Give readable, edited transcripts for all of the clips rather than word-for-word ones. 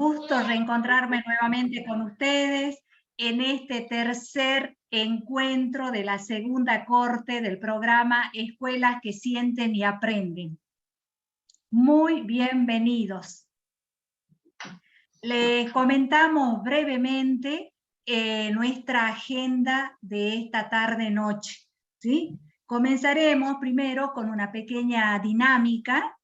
Gusto reencontrarme nuevamente con ustedes en este tercer encuentro de la segunda corte del programa Escuelas que Sienten y Aprenden. Muy bienvenidos. Les comentamos brevemente nuestra agenda de esta tarde-noche, ¿sí? Comenzaremos primero con una pequeña dinámica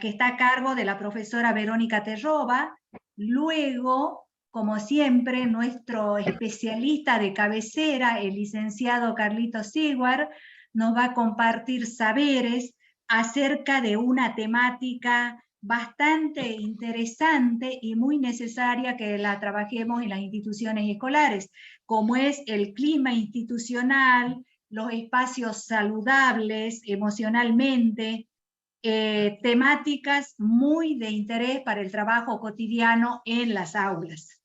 que está a cargo de la profesora Verónica Terroba. Luego, como siempre, nuestro especialista de cabecera, el licenciado Carlitos Siguar, nos va a compartir saberes acerca de una temática bastante interesante y muy necesaria que la trabajemos en las instituciones escolares, como es el clima institucional, los espacios saludables emocionalmente, temáticas muy de interés para el trabajo cotidiano en las aulas.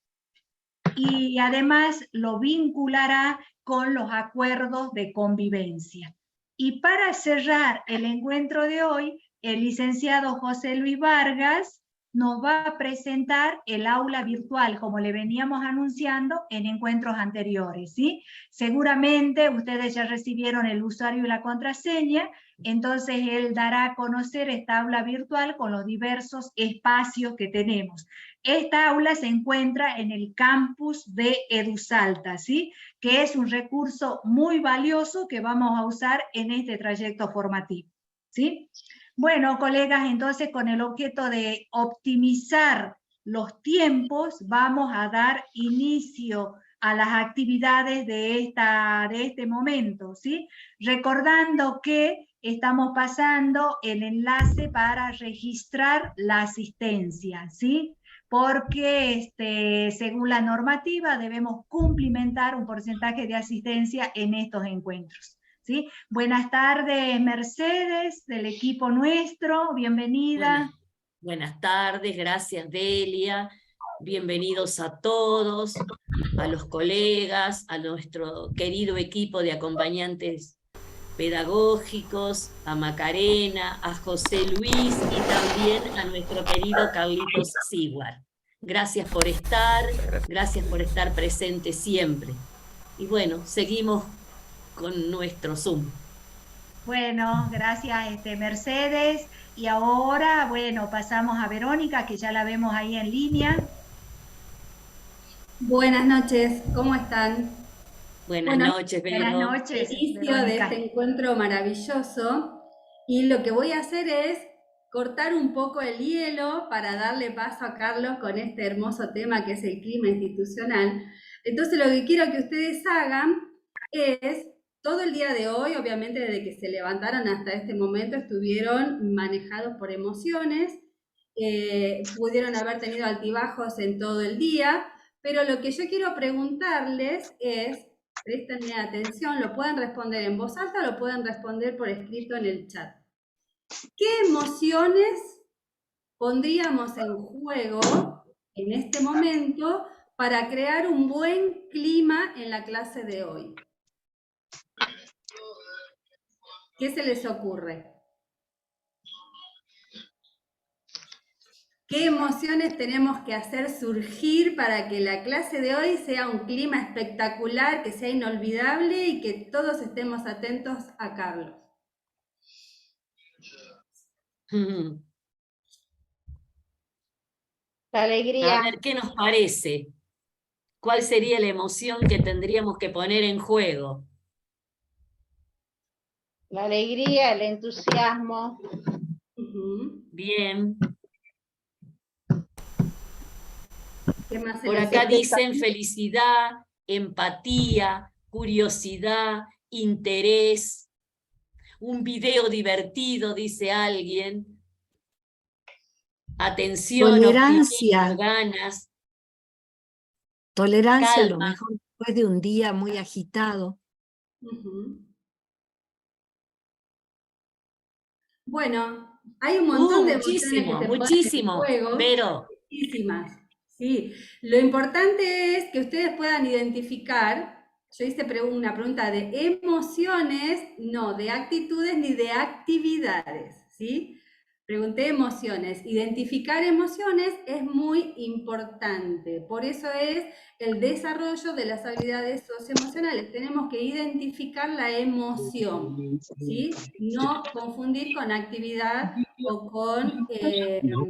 Y además lo vinculará con los acuerdos de convivencia. Y para cerrar el encuentro de hoy, el licenciado José Luis Vargas nos va a presentar el aula virtual, como le veníamos anunciando en encuentros anteriores, ¿sí? Seguramente ustedes ya recibieron el usuario y la contraseña, entonces él dará a conocer esta aula virtual con los diversos espacios que tenemos. Esta aula se encuentra en el campus de EduSalta, ¿sí? Que es un recurso muy valioso que vamos a usar en este trayecto formativo, ¿sí? Bueno, colegas, entonces con el objeto de optimizar los tiempos, vamos a dar inicio a las actividades de este momento, ¿sí? Recordando que estamos pasando el enlace para registrar la asistencia, ¿sí? Porque según la normativa debemos cumplimentar un porcentaje de asistencia en estos encuentros, ¿sí? Buenas tardes, Mercedes, del equipo nuestro, bienvenida. Buenas tardes, gracias Delia, bienvenidos a todos, a los colegas, a nuestro querido equipo de acompañantes pedagógicos, a Macarena, a José Luis y también a nuestro querido Carlitos Siguar. Gracias por estar presente siempre. Y bueno, seguimos con nuestro Zoom. Bueno, gracias Mercedes. Y ahora, bueno, pasamos a Verónica, que ya la vemos ahí en línea. Buenas noches, ¿cómo están? Buenas noches, Vero. Buenas noches, Inicio Verónica. de este encuentro maravilloso y lo que voy a hacer es cortar un poco el hielo para darle paso a Carlos con este hermoso tema que es el clima institucional. Entonces lo que quiero que ustedes hagan es, todo el día de hoy, obviamente desde que se levantaron hasta este momento, estuvieron manejados por emociones, pudieron haber tenido altibajos en todo el día, pero lo que yo quiero preguntarles es, préstenme atención, lo pueden responder en voz alta o lo pueden responder por escrito en el chat. ¿Qué emociones pondríamos en juego en este momento para crear un buen clima en la clase de hoy? ¿Qué se les ocurre? ¿Qué emociones tenemos que hacer surgir para que la clase de hoy sea un clima espectacular, que sea inolvidable y que todos estemos atentos a Carlos? La alegría. A ver, ¿qué nos parece? ¿Cuál sería la emoción que tendríamos que poner en juego? La alegría, el entusiasmo. Bien. ¿Qué más Por acá dicen felicidad, empatía, curiosidad, interés, un video divertido, dice alguien, atención, tolerancia, optimismo, ganas, tolerancia calma. a lo mejor después de un día muy agitado. Bueno, hay un montón de emociones que se muchísimo, ponen en juego. pero Muchísimas, sí. Lo importante es que ustedes puedan identificar, yo hice una pregunta de emociones, no de actitudes ni de actividades, ¿sí? Pregunté emociones. Identificar emociones es muy importante. Por eso es el desarrollo de las habilidades socioemocionales. Tenemos que identificar la emoción, ¿sí? No confundir con actividad o con, No, o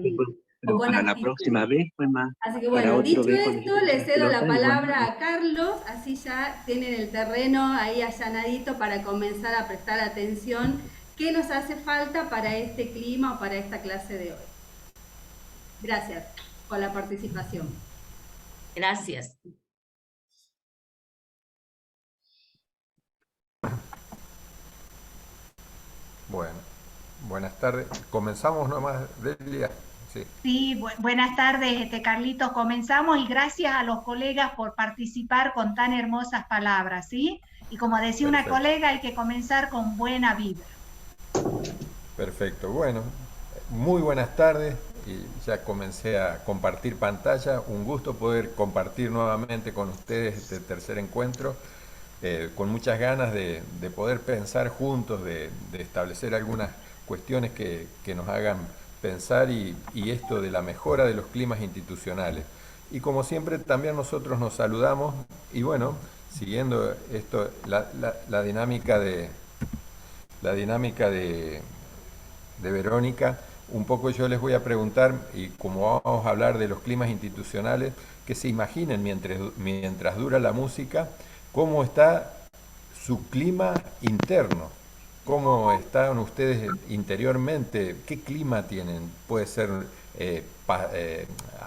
pero con para la actitud. próxima vez, pues más, Así que para bueno, otro dicho vez cuando esto, se le las cedo la pelotas, igual palabra no. a Carlos, así ya tienen el terreno ahí allanadito para comenzar a prestar atención. ¿Qué nos hace falta para este clima o para esta clase de hoy? Gracias por la participación. Gracias. Bueno, buenas tardes. Comenzamos nomás, Delia. Sí, Sí, buenas tardes, Carlitos. Comenzamos y gracias a los colegas por participar con tan hermosas palabras, ¿sí? Y como decía una perfecto. colega, hay que comenzar con buena vibra. Perfecto. Bueno, muy buenas tardes. Y ya comencé a compartir pantalla. Un gusto poder compartir nuevamente con ustedes este tercer encuentro. Con muchas ganas de poder pensar juntos, de establecer algunas cuestiones que nos hagan pensar y esto de la mejora de los climas institucionales. Y como siempre también nosotros nos saludamos y bueno, siguiendo esto, la dinámica de Verónica, un poco yo les voy a preguntar, y como vamos a hablar de los climas institucionales, que se imaginen mientras dura la música, cómo está su clima interno, cómo están ustedes interiormente, qué clima tienen, puede ser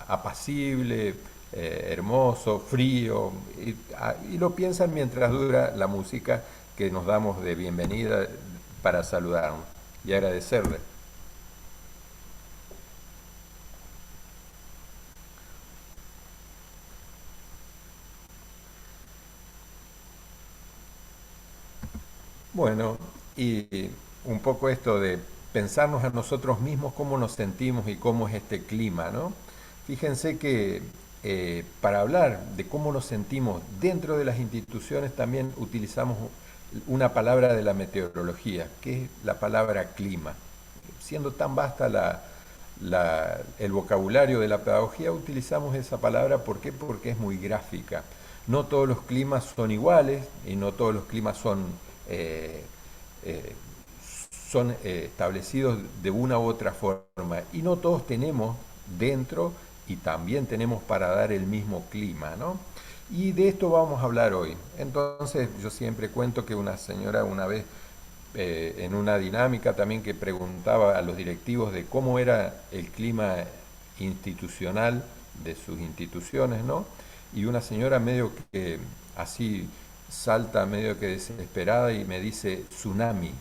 apacible, hermoso, frío, y lo piensan mientras dura la música que nos damos de bienvenida para saludarnos y agradecerle. Bueno, y un poco esto de pensarnos a nosotros mismos cómo nos sentimos y cómo es este clima, ¿no? Fíjense que para hablar de cómo nos sentimos dentro de las instituciones también utilizamos una palabra de la meteorología, que es la palabra clima. Siendo tan vasta el vocabulario de la pedagogía, utilizamos esa palabra, ¿por qué? Porque es muy gráfica. No todos los climas son iguales y no todos los climas son establecidos de una u otra forma y no todos tenemos dentro y también tenemos para dar el mismo clima, ¿no? Y de esto vamos a hablar hoy. Entonces yo siempre cuento que una señora una vez en una dinámica también que preguntaba a los directivos de cómo era el clima institucional de sus instituciones, ¿no? Y una señora medio que así salta medio que desesperada y me dice tsunami.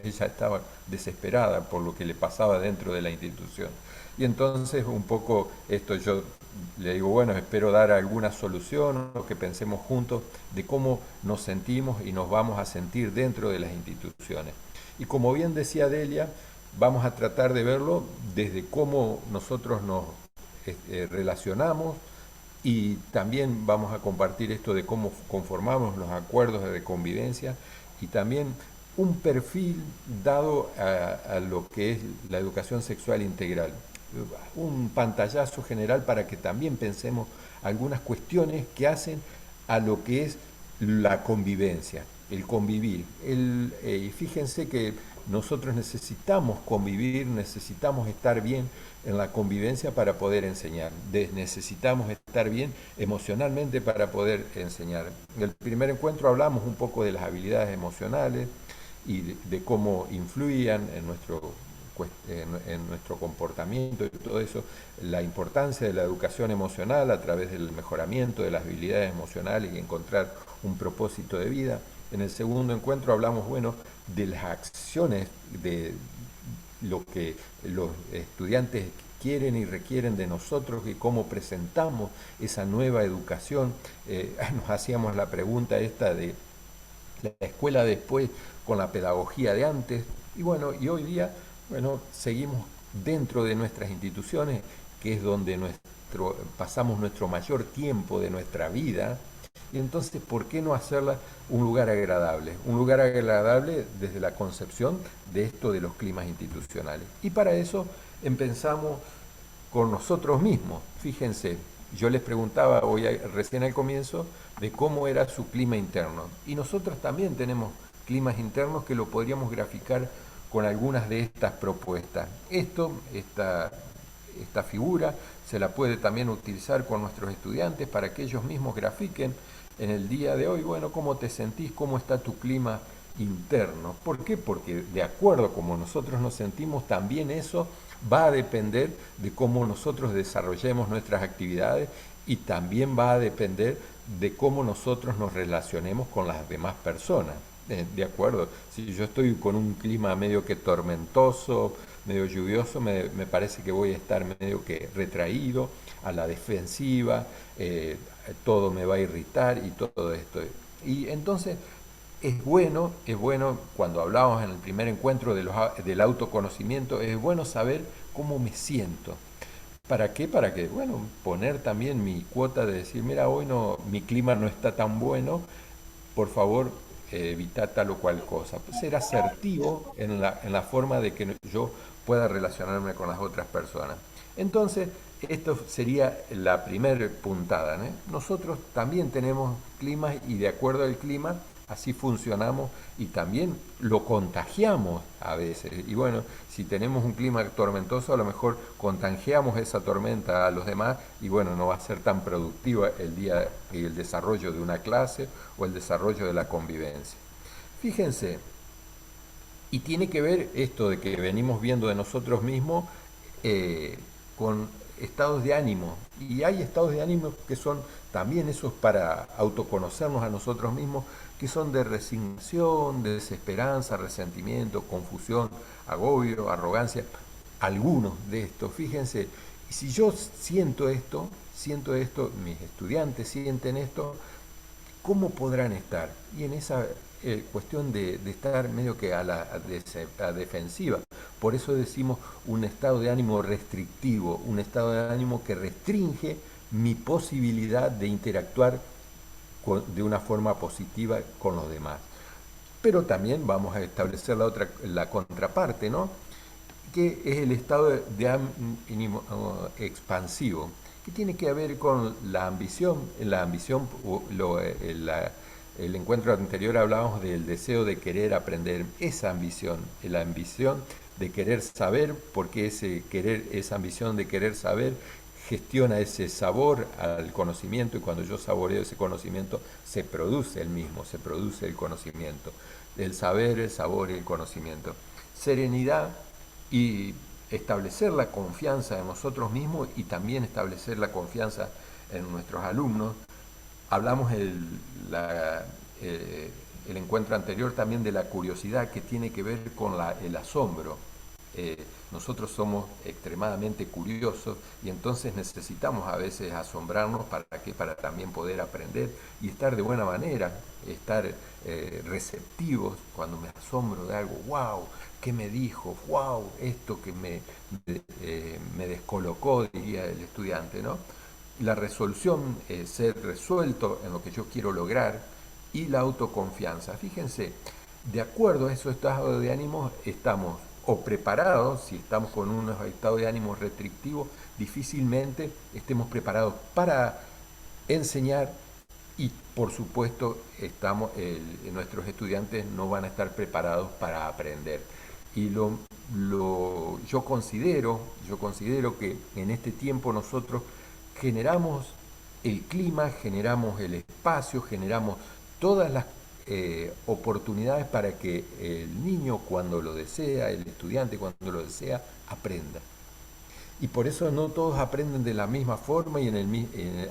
Ella estaba desesperada por lo que le pasaba dentro de la institución. Y entonces un poco esto yo le digo, bueno, espero dar alguna solución o que pensemos juntos de cómo nos sentimos y nos vamos a sentir dentro de las instituciones. Y como bien decía Delia, vamos a tratar de verlo desde cómo nosotros nos relacionamos, y también vamos a compartir esto de cómo conformamos los acuerdos de convivencia y también un perfil dado a lo que es la educación sexual integral. Un pantallazo general para que también pensemos algunas cuestiones que hacen a lo que es la convivencia, el convivir. Y fíjense que nosotros necesitamos convivir, necesitamos estar bien en la convivencia para poder enseñar. Necesitamos estar bien emocionalmente para poder enseñar. En el primer encuentro hablamos un poco de las habilidades emocionales y de cómo influían en nuestro comportamiento y todo eso, la importancia de la educación emocional a través del mejoramiento de las habilidades emocionales y encontrar un propósito de vida. En el segundo encuentro hablamos, bueno, de las acciones, de lo que los estudiantes quieren y requieren de nosotros y cómo presentamos esa nueva educación. Nos hacíamos la pregunta esta de la escuela después con la pedagogía de antes. Y bueno, y hoy día, bueno, seguimos dentro de nuestras instituciones, que es donde pasamos nuestro mayor tiempo de nuestra vida, Y entonces, ¿por qué no hacerla un lugar agradable? Un lugar agradable desde la concepción de esto de los climas institucionales. Y para eso empezamos con nosotros mismos. Fíjense, yo les preguntaba hoy recién al comienzo de cómo era su clima interno. Y nosotros también tenemos climas internos que lo podríamos graficar con algunas de estas propuestas. Esta figura se la puede también utilizar con nuestros estudiantes para que ellos mismos grafiquen en el día de hoy, bueno, cómo te sentís, cómo está tu clima interno. ¿Por qué? Porque de acuerdo a cómo nosotros nos sentimos, también eso va a depender de cómo nosotros desarrollemos nuestras actividades y también va a depender de cómo nosotros nos relacionemos con las demás personas. De acuerdo, si yo estoy con un clima medio que tormentoso, medio lluvioso, me parece que voy a estar medio que retraído, a la defensiva, todo me va a irritar y todo esto. Y entonces es bueno cuando hablábamos en el primer encuentro del autoconocimiento, es bueno saber cómo me siento. ¿Para qué? Para que, bueno, poner también mi cuota de decir, mira, hoy no, mi clima no está tan bueno, por favor, evita tal o cual cosa. Ser asertivo en la forma de que yo pueda relacionarme con las otras personas. Entonces, esto sería la primera puntada, ¿no? Nosotros también tenemos climas y de acuerdo al clima, así funcionamos y también lo contagiamos a veces. Y bueno, si tenemos un clima tormentoso, a lo mejor contagiamos esa tormenta a los demás y bueno, no va a ser tan productiva el día y el desarrollo de una clase o el desarrollo de la convivencia. Fíjense, y tiene que ver esto de que venimos viendo de nosotros mismos con estados de ánimo. Y hay estados de ánimo que son también esos para autoconocernos a nosotros mismos, que son de resignación, de desesperanza, resentimiento, confusión, agobio, arrogancia. Algunos de estos, fíjense, y si yo siento esto, mis estudiantes sienten esto, ¿cómo podrán estar? Y en esa cuestión de estar medio que a la defensiva. Por eso decimos un estado de ánimo restrictivo, un estado de ánimo que restringe mi posibilidad de interactuar de una forma positiva con los demás. Pero también vamos a establecer la contraparte, ¿no? Que es el estado de ánimo expansivo, que tiene que ver con la ambición. El encuentro anterior hablábamos del deseo de querer aprender, esa ambición, la ambición de querer saber, porque esa ambición de querer saber gestiona ese sabor al conocimiento y cuando yo saboreo ese conocimiento se produce el conocimiento, el saber, el sabor y el conocimiento. Serenidad y establecer la confianza en nosotros mismos y también establecer la confianza en nuestros alumnos. Hablamos el encuentro anterior también de la curiosidad que tiene que ver con el asombro. Nosotros somos extremadamente curiosos y entonces necesitamos a veces asombrarnos para también poder aprender y estar de buena manera, estar receptivos cuando me asombro de algo. ¡Wow! ¿Qué me dijo? ¡Wow! Esto que me descolocó, diría el estudiante, ¿no? La resolución, ser resuelto en lo que yo quiero lograr y la autoconfianza. Fíjense, de acuerdo a esos estados de ánimo estamos o preparados, si estamos con unos estados de ánimo restrictivos, difícilmente estemos preparados para enseñar y por supuesto nuestros estudiantes no van a estar preparados para aprender. Y yo considero que en este tiempo nosotros generamos el clima, generamos el espacio, generamos todas las oportunidades para que el niño cuando lo desea, el estudiante cuando lo desea, aprenda. Y por eso no todos aprenden de la misma forma y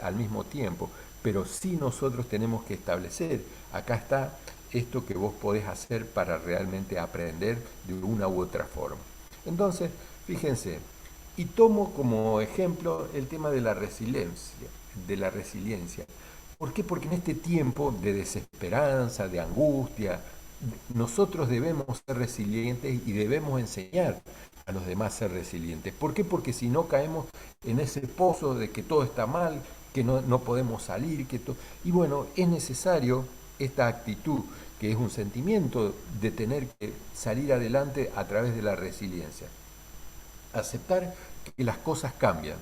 al mismo tiempo, pero sí nosotros tenemos que establecer, acá está esto que vos podés hacer para realmente aprender de una u otra forma. Entonces, fíjense, y tomo como ejemplo el tema de la resiliencia. ¿Por qué? Porque en este tiempo de desesperanza, de angustia, nosotros debemos ser resilientes y debemos enseñar a los demás a ser resilientes. ¿Por qué? Porque si no caemos en ese pozo de que todo está mal, que no podemos salir, y bueno, es necesario esta actitud, que es un sentimiento de tener que salir adelante a través de la resiliencia. Aceptar que las cosas cambian.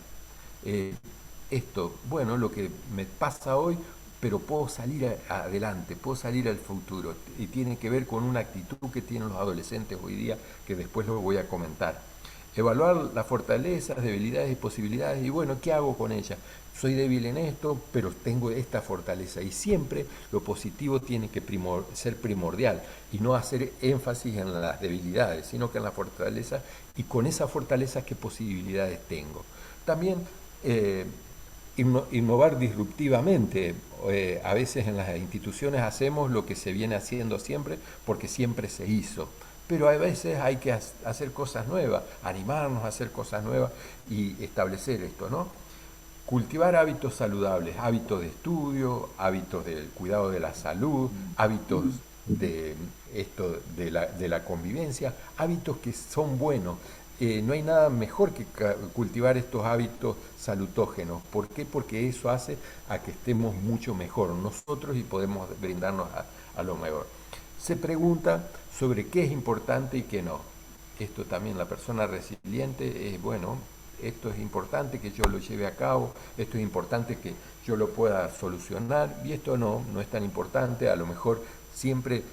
Bueno, lo que me pasa hoy, pero puedo salir adelante, puedo salir al futuro, y tiene que ver con una actitud que tienen los adolescentes hoy día, que después lo voy a comentar. Evaluar las fortalezas, debilidades y posibilidades, y bueno, ¿qué hago con ellas? Soy débil en esto, pero tengo esta fortaleza, y siempre lo positivo tiene que ser primordial, y no hacer énfasis en las debilidades, sino que en la fortaleza, y con esa fortaleza, ¿qué posibilidades tengo? También innovar disruptivamente. A veces en las instituciones hacemos lo que se viene haciendo siempre, porque siempre se hizo. Pero a veces hay que hacer cosas nuevas, animarnos a hacer cosas nuevas y establecer esto, ¿no? Cultivar hábitos saludables, hábitos de estudio, hábitos del cuidado de la salud, hábitos de la convivencia, hábitos que son buenos. No hay nada mejor que cultivar estos hábitos salutógenos. ¿Por qué? Porque eso hace a que estemos mucho mejor nosotros y podemos brindarnos a lo mejor. Se pregunta sobre qué es importante y qué no. Esto también, la persona resiliente es, bueno, esto es importante que yo lo lleve a cabo, esto es importante que yo lo pueda solucionar, y esto no es tan importante. A lo mejor siempre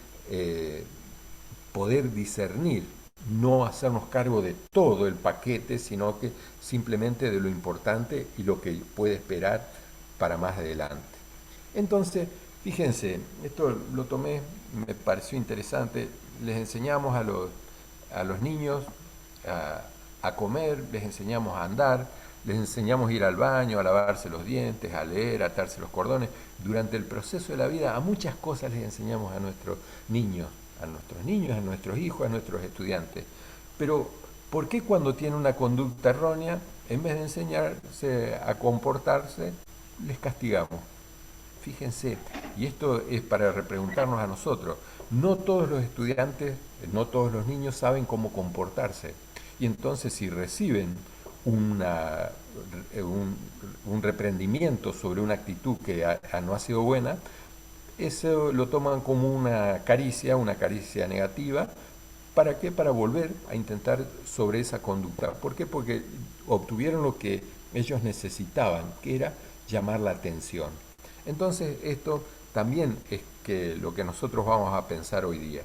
poder discernir, no hacernos cargo de todo el paquete, sino que simplemente de lo importante y lo que puede esperar para más adelante. Entonces, fíjense, esto lo tomé, me pareció interesante. Les enseñamos a los niños a comer, les enseñamos a andar, les enseñamos a ir al baño, a lavarse los dientes, a leer, a atarse los cordones. Durante el proceso de la vida, a muchas cosas les enseñamos a nuestros niños, a nuestros hijos, a nuestros estudiantes. Pero, ¿por qué cuando tienen una conducta errónea, en vez de enseñarse a comportarse, les castigamos? Fíjense, y esto es para repreguntarnos a nosotros. No todos los estudiantes, no todos los niños saben cómo comportarse. Y entonces, si reciben un reprendimiento sobre una actitud que no ha sido buena, eso lo toman como una caricia negativa. ¿Para qué? Para volver a intentar sobre esa conducta. ¿Por qué? Porque obtuvieron lo que ellos necesitaban, que era llamar la atención. Entonces, esto también es lo que nosotros vamos a pensar hoy día.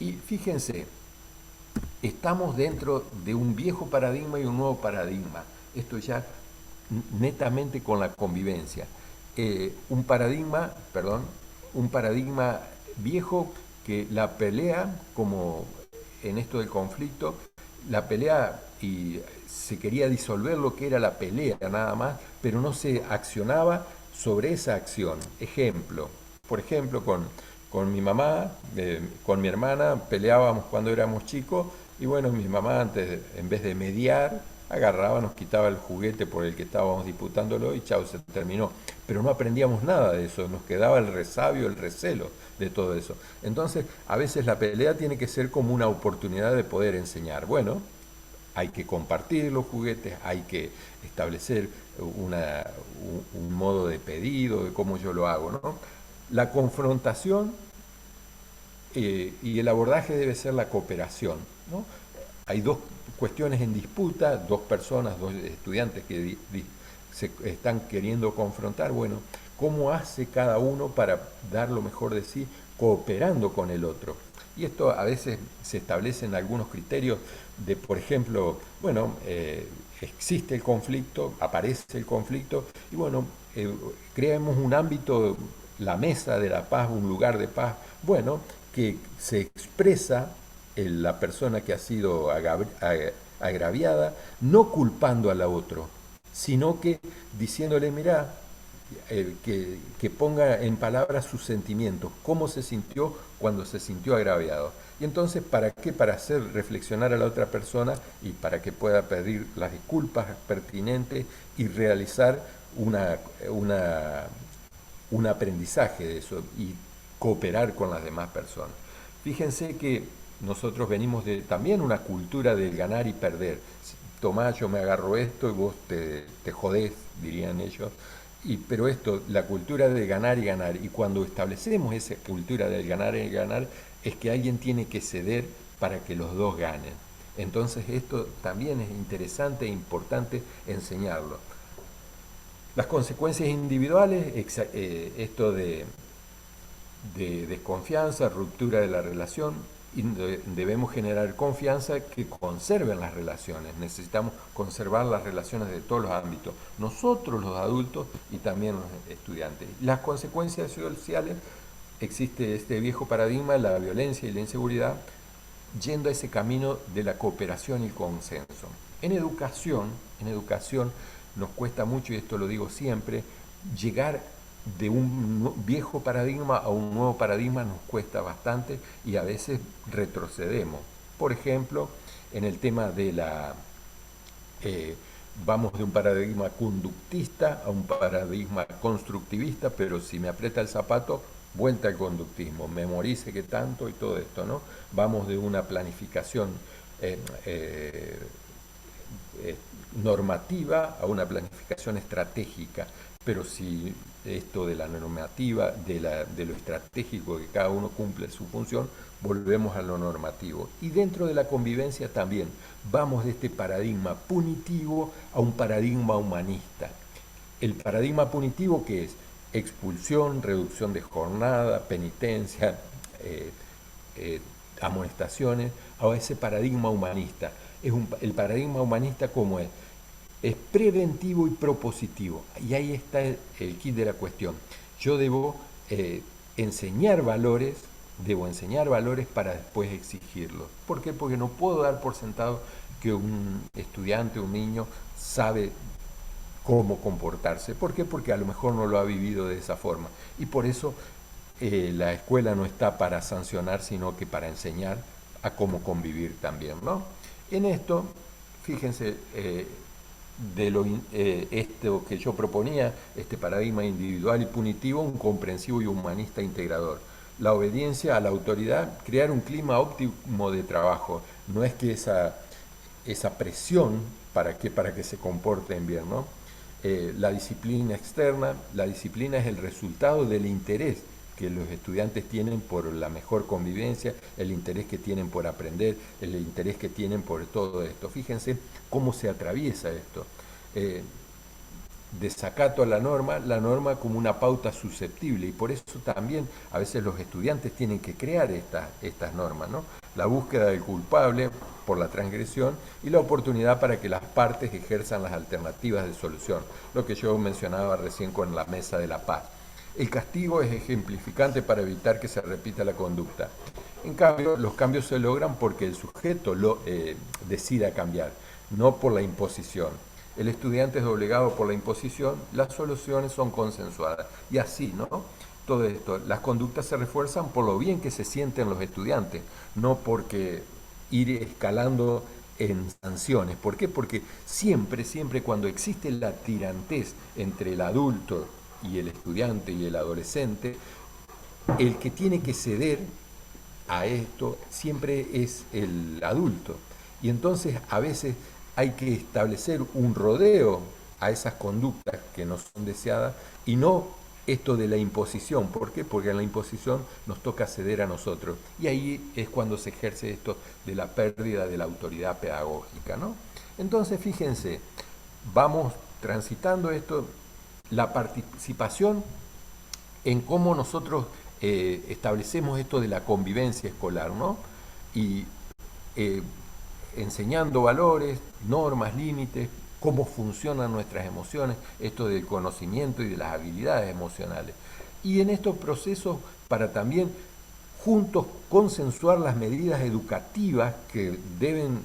Y fíjense, estamos dentro de un viejo paradigma y un nuevo paradigma. Esto ya netamente con la convivencia. Un paradigma viejo, que la pelea, como en esto del conflicto, la pelea, y se quería disolver lo que era la pelea nada más, pero no se accionaba sobre esa acción. Por ejemplo, con mi mamá, con mi hermana, peleábamos cuando éramos chicos, y bueno, mi mamá antes, en vez de mediar, agarraba, nos quitaba el juguete por el que estábamos disputándolo y chao, se terminó. Pero no aprendíamos nada de eso, nos quedaba el resabio, el recelo de todo eso. Entonces, a veces la pelea tiene que ser como una oportunidad de poder enseñar. Bueno, hay que compartir los juguetes, hay que establecer un modo de pedido, de cómo yo lo hago, ¿no? La confrontación y el abordaje debe ser la cooperación, ¿no? Hay dos cuestiones en disputa, dos estudiantes que se están queriendo confrontar. Bueno, ¿cómo hace cada uno para dar lo mejor de sí cooperando con el otro? Y esto a veces se establecen algunos criterios de, por ejemplo, bueno, existe el conflicto, aparece el conflicto, y bueno, creemos un ámbito, la mesa de la paz, un lugar de paz, bueno, que se expresa la persona que ha sido agraviada, no culpando a la otro, sino que diciéndole, mirá, que ponga en palabras sus sentimientos, cómo se sintió cuando se sintió agraviado. Y entonces, ¿para qué? Para hacer reflexionar a la otra persona y para que pueda pedir las disculpas pertinentes y realizar un aprendizaje de eso y cooperar con las demás personas. Fíjense que nosotros venimos de también una cultura del ganar y perder. tomá, yo me agarro esto y vos te jodés, dirían ellos. Pero esto, la cultura de ganar y ganar, y cuando establecemos esa cultura del ganar y ganar, es que alguien tiene que ceder para que los dos ganen. Entonces esto también es interesante e importante enseñarlo. Las consecuencias individuales, esto de desconfianza, ruptura de la relación, y debemos generar confianza que conserven las relaciones. Necesitamos conservar las relaciones de todos los ámbitos, nosotros los adultos y también los estudiantes. Las consecuencias sociales, existe este viejo paradigma de la violencia y la inseguridad, yendo a ese camino de la cooperación y el consenso. En educación nos cuesta mucho, y esto lo digo siempre, llegar de un viejo paradigma a un nuevo paradigma nos cuesta bastante y a veces retrocedemos. Por ejemplo, en el tema de vamos de un paradigma conductista a un paradigma constructivista, pero si me aprieta el zapato, vuelta al conductismo, memorice que tanto y todo esto, ¿no? Vamos de una planificación normativa a una planificación estratégica, pero si esto de la normativa, de lo estratégico, que cada uno cumple su función, volvemos a lo normativo. Y dentro de la convivencia también vamos de este paradigma punitivo a un paradigma humanista. El paradigma punitivo, que es expulsión, reducción de jornada, penitencia, amonestaciones, a ese paradigma humanista. El paradigma humanista, ¿cómo es? Es preventivo y propositivo. Y ahí está el kit de la cuestión. Yo debo enseñar valores para después exigirlos. ¿Por qué? Porque no puedo dar por sentado que un estudiante, un niño, sabe cómo comportarse. ¿Por qué? Porque a lo mejor no lo ha vivido de esa forma. Y por eso la escuela no está para sancionar, sino que para enseñar a cómo convivir también, ¿no? En esto, fíjense, esto que yo proponía, este paradigma individual y punitivo, un comprensivo y humanista integrador. La obediencia a la autoridad, crear un clima óptimo de trabajo. No es que esa presión para que se comporten bien, ¿no? La disciplina externa, la disciplina es el resultado del interés que los estudiantes tienen por la mejor convivencia, el interés que tienen por aprender, el interés que tienen por todo esto. Fíjense cómo se atraviesa esto. Desacato a la norma como una pauta susceptible, y por eso también a veces los estudiantes tienen que crear estas normas, ¿no? La búsqueda del culpable por la transgresión y la oportunidad para que las partes ejerzan las alternativas de solución, lo que yo mencionaba recién con la mesa de la paz. El castigo es ejemplificante para evitar que se repita la conducta. En cambio, los cambios se logran porque el sujeto decida cambiar, no por la imposición. El estudiante es obligado por la imposición, las soluciones son consensuadas. Y así, ¿no? Todo esto, las conductas se refuerzan por lo bien que se sienten los estudiantes, no porque ir escalando en sanciones. ¿Por qué? Porque siempre cuando existe la tirantez entre el adulto y el estudiante y el adolescente, el que tiene que ceder a esto siempre es el adulto. Y entonces a veces hay que establecer un rodeo a esas conductas que no son deseadas y no esto de la imposición. ¿Por qué? Porque en la imposición nos toca ceder a nosotros. Y ahí es cuando se ejerce esto de la pérdida de la autoridad pedagógica, ¿no? Entonces, fíjense, vamos transitando esto, la participación en cómo nosotros establecemos esto de la convivencia escolar, ¿no? Y enseñando valores, normas, límites, cómo funcionan nuestras emociones, esto del conocimiento y de las habilidades emocionales. Y en estos procesos para también juntos consensuar las medidas educativas que deben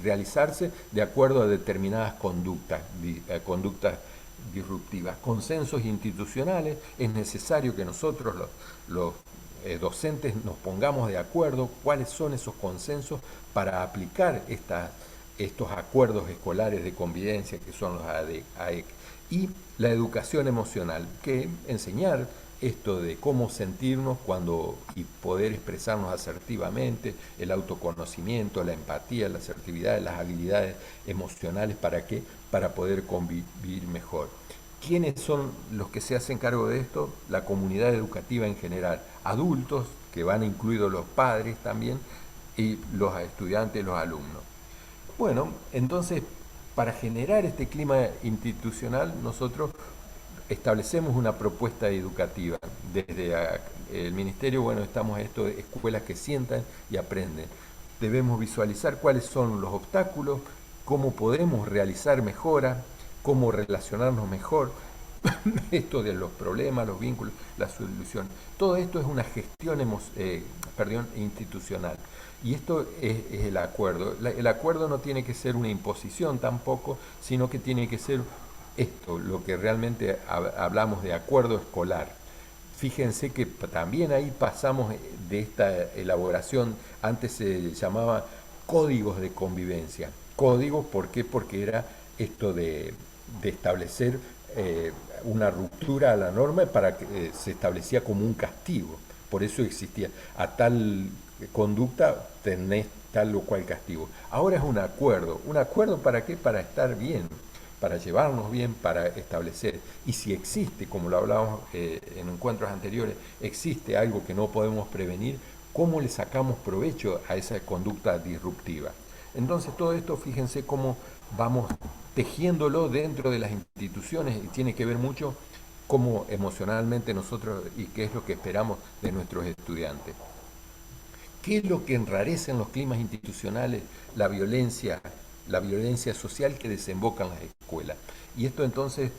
realizarse de acuerdo a determinadas conductas disruptivas. Consensos institucionales, es necesario que nosotros los docentes nos pongamos de acuerdo cuáles son esos consensos para aplicar estos acuerdos escolares de convivencia que son los AEC. Y la educación emocional, que enseñar esto de cómo sentirnos y poder expresarnos asertivamente, el autoconocimiento, la empatía, la asertividad, las habilidades emocionales, ¿para qué? Para poder convivir mejor. ¿Quiénes son los que se hacen cargo de esto? La comunidad educativa en general, adultos, que van incluidos los padres también, y los estudiantes, los alumnos. Bueno, entonces, para generar este clima institucional, nosotros establecemos una propuesta educativa. Desde el Ministerio, bueno, estamos esto de escuelas que sientan y aprenden. Debemos visualizar cuáles son los obstáculos, cómo podemos realizar mejoras, cómo relacionarnos mejor, esto de los problemas, los vínculos, la solución. Todo esto es una gestión institucional. Y esto es el acuerdo. El acuerdo no tiene que ser una imposición tampoco, sino que tiene que ser esto, lo que realmente hablamos de acuerdo escolar. Fíjense que también ahí pasamos de esta elaboración, antes se llamaba códigos de convivencia. Códigos, ¿por qué? Porque era esto de establecer una ruptura a la norma para que se establecía como un castigo. Por eso existía, a tal conducta tenés tal o cual castigo. Ahora es un acuerdo. ¿Un acuerdo para qué? Para estar bien, para llevarnos bien, para establecer. Y si existe, como lo hablábamos en encuentros anteriores, existe algo que no podemos prevenir, ¿cómo le sacamos provecho a esa conducta disruptiva? Entonces todo esto, fíjense cómo vamos tejiéndolo dentro de las instituciones y tiene que ver mucho cómo emocionalmente nosotros y qué es lo que esperamos de nuestros estudiantes. ¿Qué es lo que enrarece en los climas institucionales? La violencia social que desemboca en las escuelas. Y esto entonces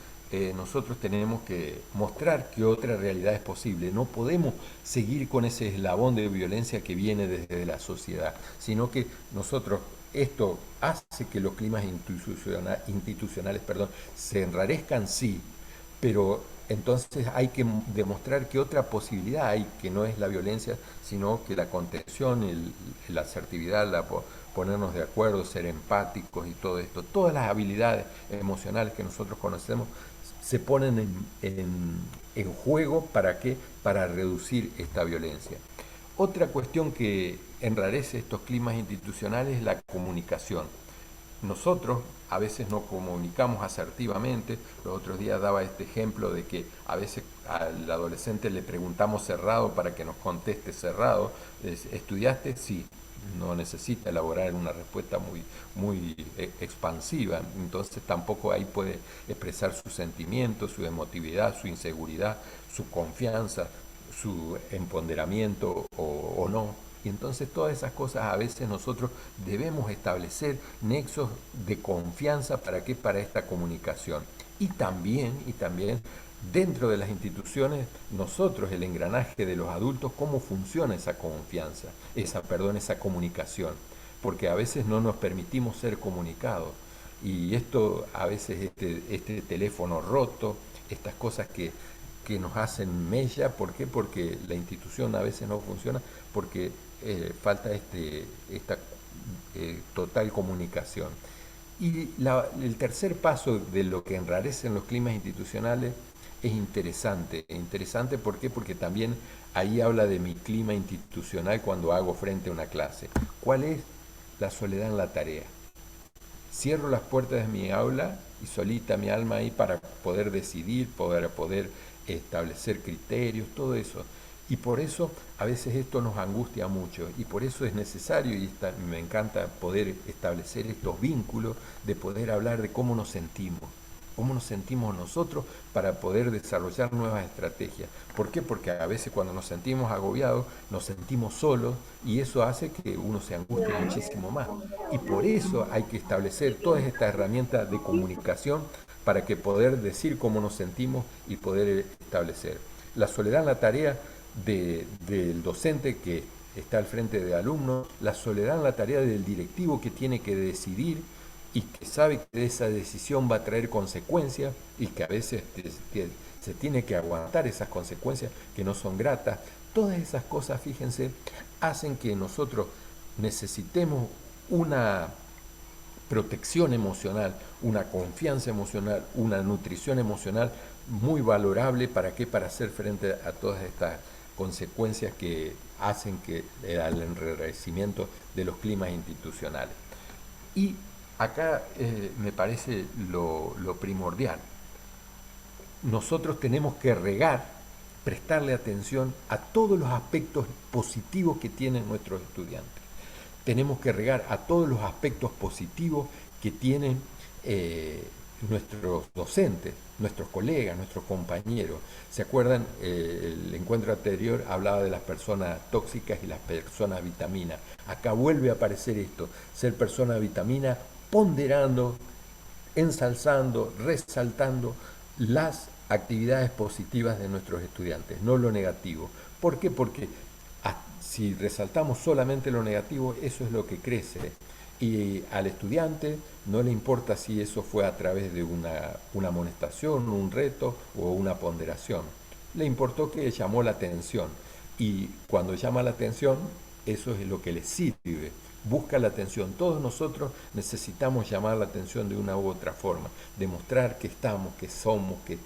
nosotros tenemos que mostrar que otra realidad es posible. No podemos seguir con ese eslabón de violencia que viene desde la sociedad, sino que nosotros, esto hace que los climas institucionales se enrarezcan, sí, pero entonces hay que demostrar que otra posibilidad hay, que no es la violencia, sino que la contención, la asertividad, ponernos de acuerdo, ser empáticos y todo esto. Todas las habilidades emocionales que nosotros conocemos se ponen en juego. ¿Para qué? Para reducir esta violencia. Otra cuestión que enrarece estos climas institucionales es la comunicación. Nosotros a veces no comunicamos asertivamente. Los otros días daba este ejemplo de que a veces al adolescente le preguntamos cerrado para que nos conteste cerrado. ¿Estudiaste? Sí. No necesita elaborar una respuesta muy expansiva, entonces tampoco ahí puede expresar sus sentimientos, su emotividad, su inseguridad, su confianza, su empoderamiento o no. Y entonces todas esas cosas a veces nosotros debemos establecer nexos de confianza. ¿Para qué? Para esta comunicación. Y también dentro de las instituciones, nosotros, el engranaje de los adultos, cómo funciona esa confianza, esa comunicación, porque a veces no nos permitimos ser comunicados. Y esto a veces, este teléfono roto, estas cosas que nos hacen mella. ¿Por qué? Porque la institución a veces no funciona, porque falta esta total comunicación. Y el tercer paso de lo que enrarecen los climas institucionales es interesante. ¿Por qué? Porque también ahí habla de mi clima institucional cuando hago frente a una clase. ¿Cuál es? La soledad en la tarea. Cierro las puertas de mi aula y solita mi alma ahí para poder decidir, poder establecer criterios, todo eso. Y por eso a veces esto nos angustia mucho, y por eso es necesario, y me encanta poder establecer estos vínculos, de poder hablar de cómo nos sentimos nosotros para poder desarrollar nuevas estrategias. ¿Por qué? Porque a veces cuando nos sentimos agobiados, nos sentimos solos, y eso hace que uno se angustie muchísimo más. Y por eso hay que establecer todas estas herramientas de comunicación para que poder decir cómo nos sentimos y poder establecer. La soledad en la tarea del docente que está al frente de alumnos, la soledad en la tarea del directivo que tiene que decidir y que sabe que esa decisión va a traer consecuencias y que a veces se tiene que aguantar esas consecuencias que no son gratas. Todas esas cosas, fíjense, hacen que nosotros necesitemos una protección emocional, una confianza emocional, una nutrición emocional muy valorable. ¿Para qué? Para hacer frente a todas estas consecuencias que hacen que al enrarecimiento de los climas institucionales. Y acá me parece lo primordial. Nosotros tenemos que prestarle atención a todos los aspectos positivos que tienen nuestros estudiantes. Tenemos que regar a todos los aspectos positivos que tienen nuestros docentes, nuestros colegas, nuestros compañeros. ¿Se acuerdan? El encuentro anterior hablaba de las personas tóxicas y las personas vitamina. Acá vuelve a aparecer esto, ser persona vitamina, ponderando, ensalzando, resaltando las actividades positivas de nuestros estudiantes, no lo negativo. ¿Por qué? Porque si resaltamos solamente lo negativo, eso es lo que crece. Y al estudiante no le importa si eso fue a través de una amonestación, un reto o una ponderación. Le importó que llamó la atención. Y cuando llama la atención, eso es lo que le sirve. Busca la atención. Todos nosotros necesitamos llamar la atención de una u otra forma. Demostrar que estamos, que somos, que...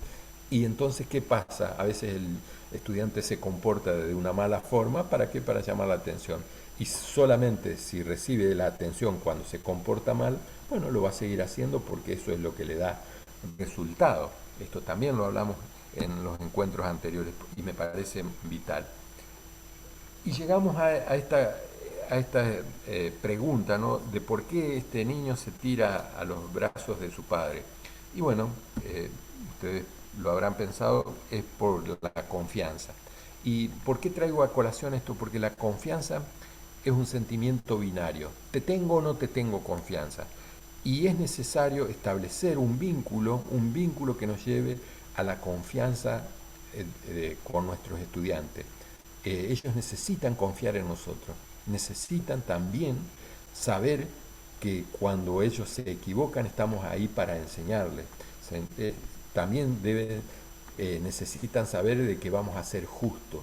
Y entonces, ¿qué pasa? A veces el estudiante se comporta de una mala forma. ¿Para qué? Para llamar la atención. Y solamente si recibe la atención cuando se comporta mal, bueno, lo va a seguir haciendo porque eso es lo que le da resultado. Esto también lo hablamos en los encuentros anteriores y me parece vital. Y llegamos a esta pregunta, ¿no? De por qué este niño se tira a los brazos de su padre. Y bueno, ustedes lo habrán pensado, es por la confianza. ¿Y por qué traigo a colación esto? Porque la confianza es un sentimiento binario. Te tengo o no te tengo confianza. Y es necesario establecer un vínculo que nos lleve a la confianza con nuestros estudiantes. Ellos necesitan confiar en nosotros. Necesitan también saber que cuando ellos se equivocan estamos ahí para enseñarles. También necesitan saber de que vamos a ser justos.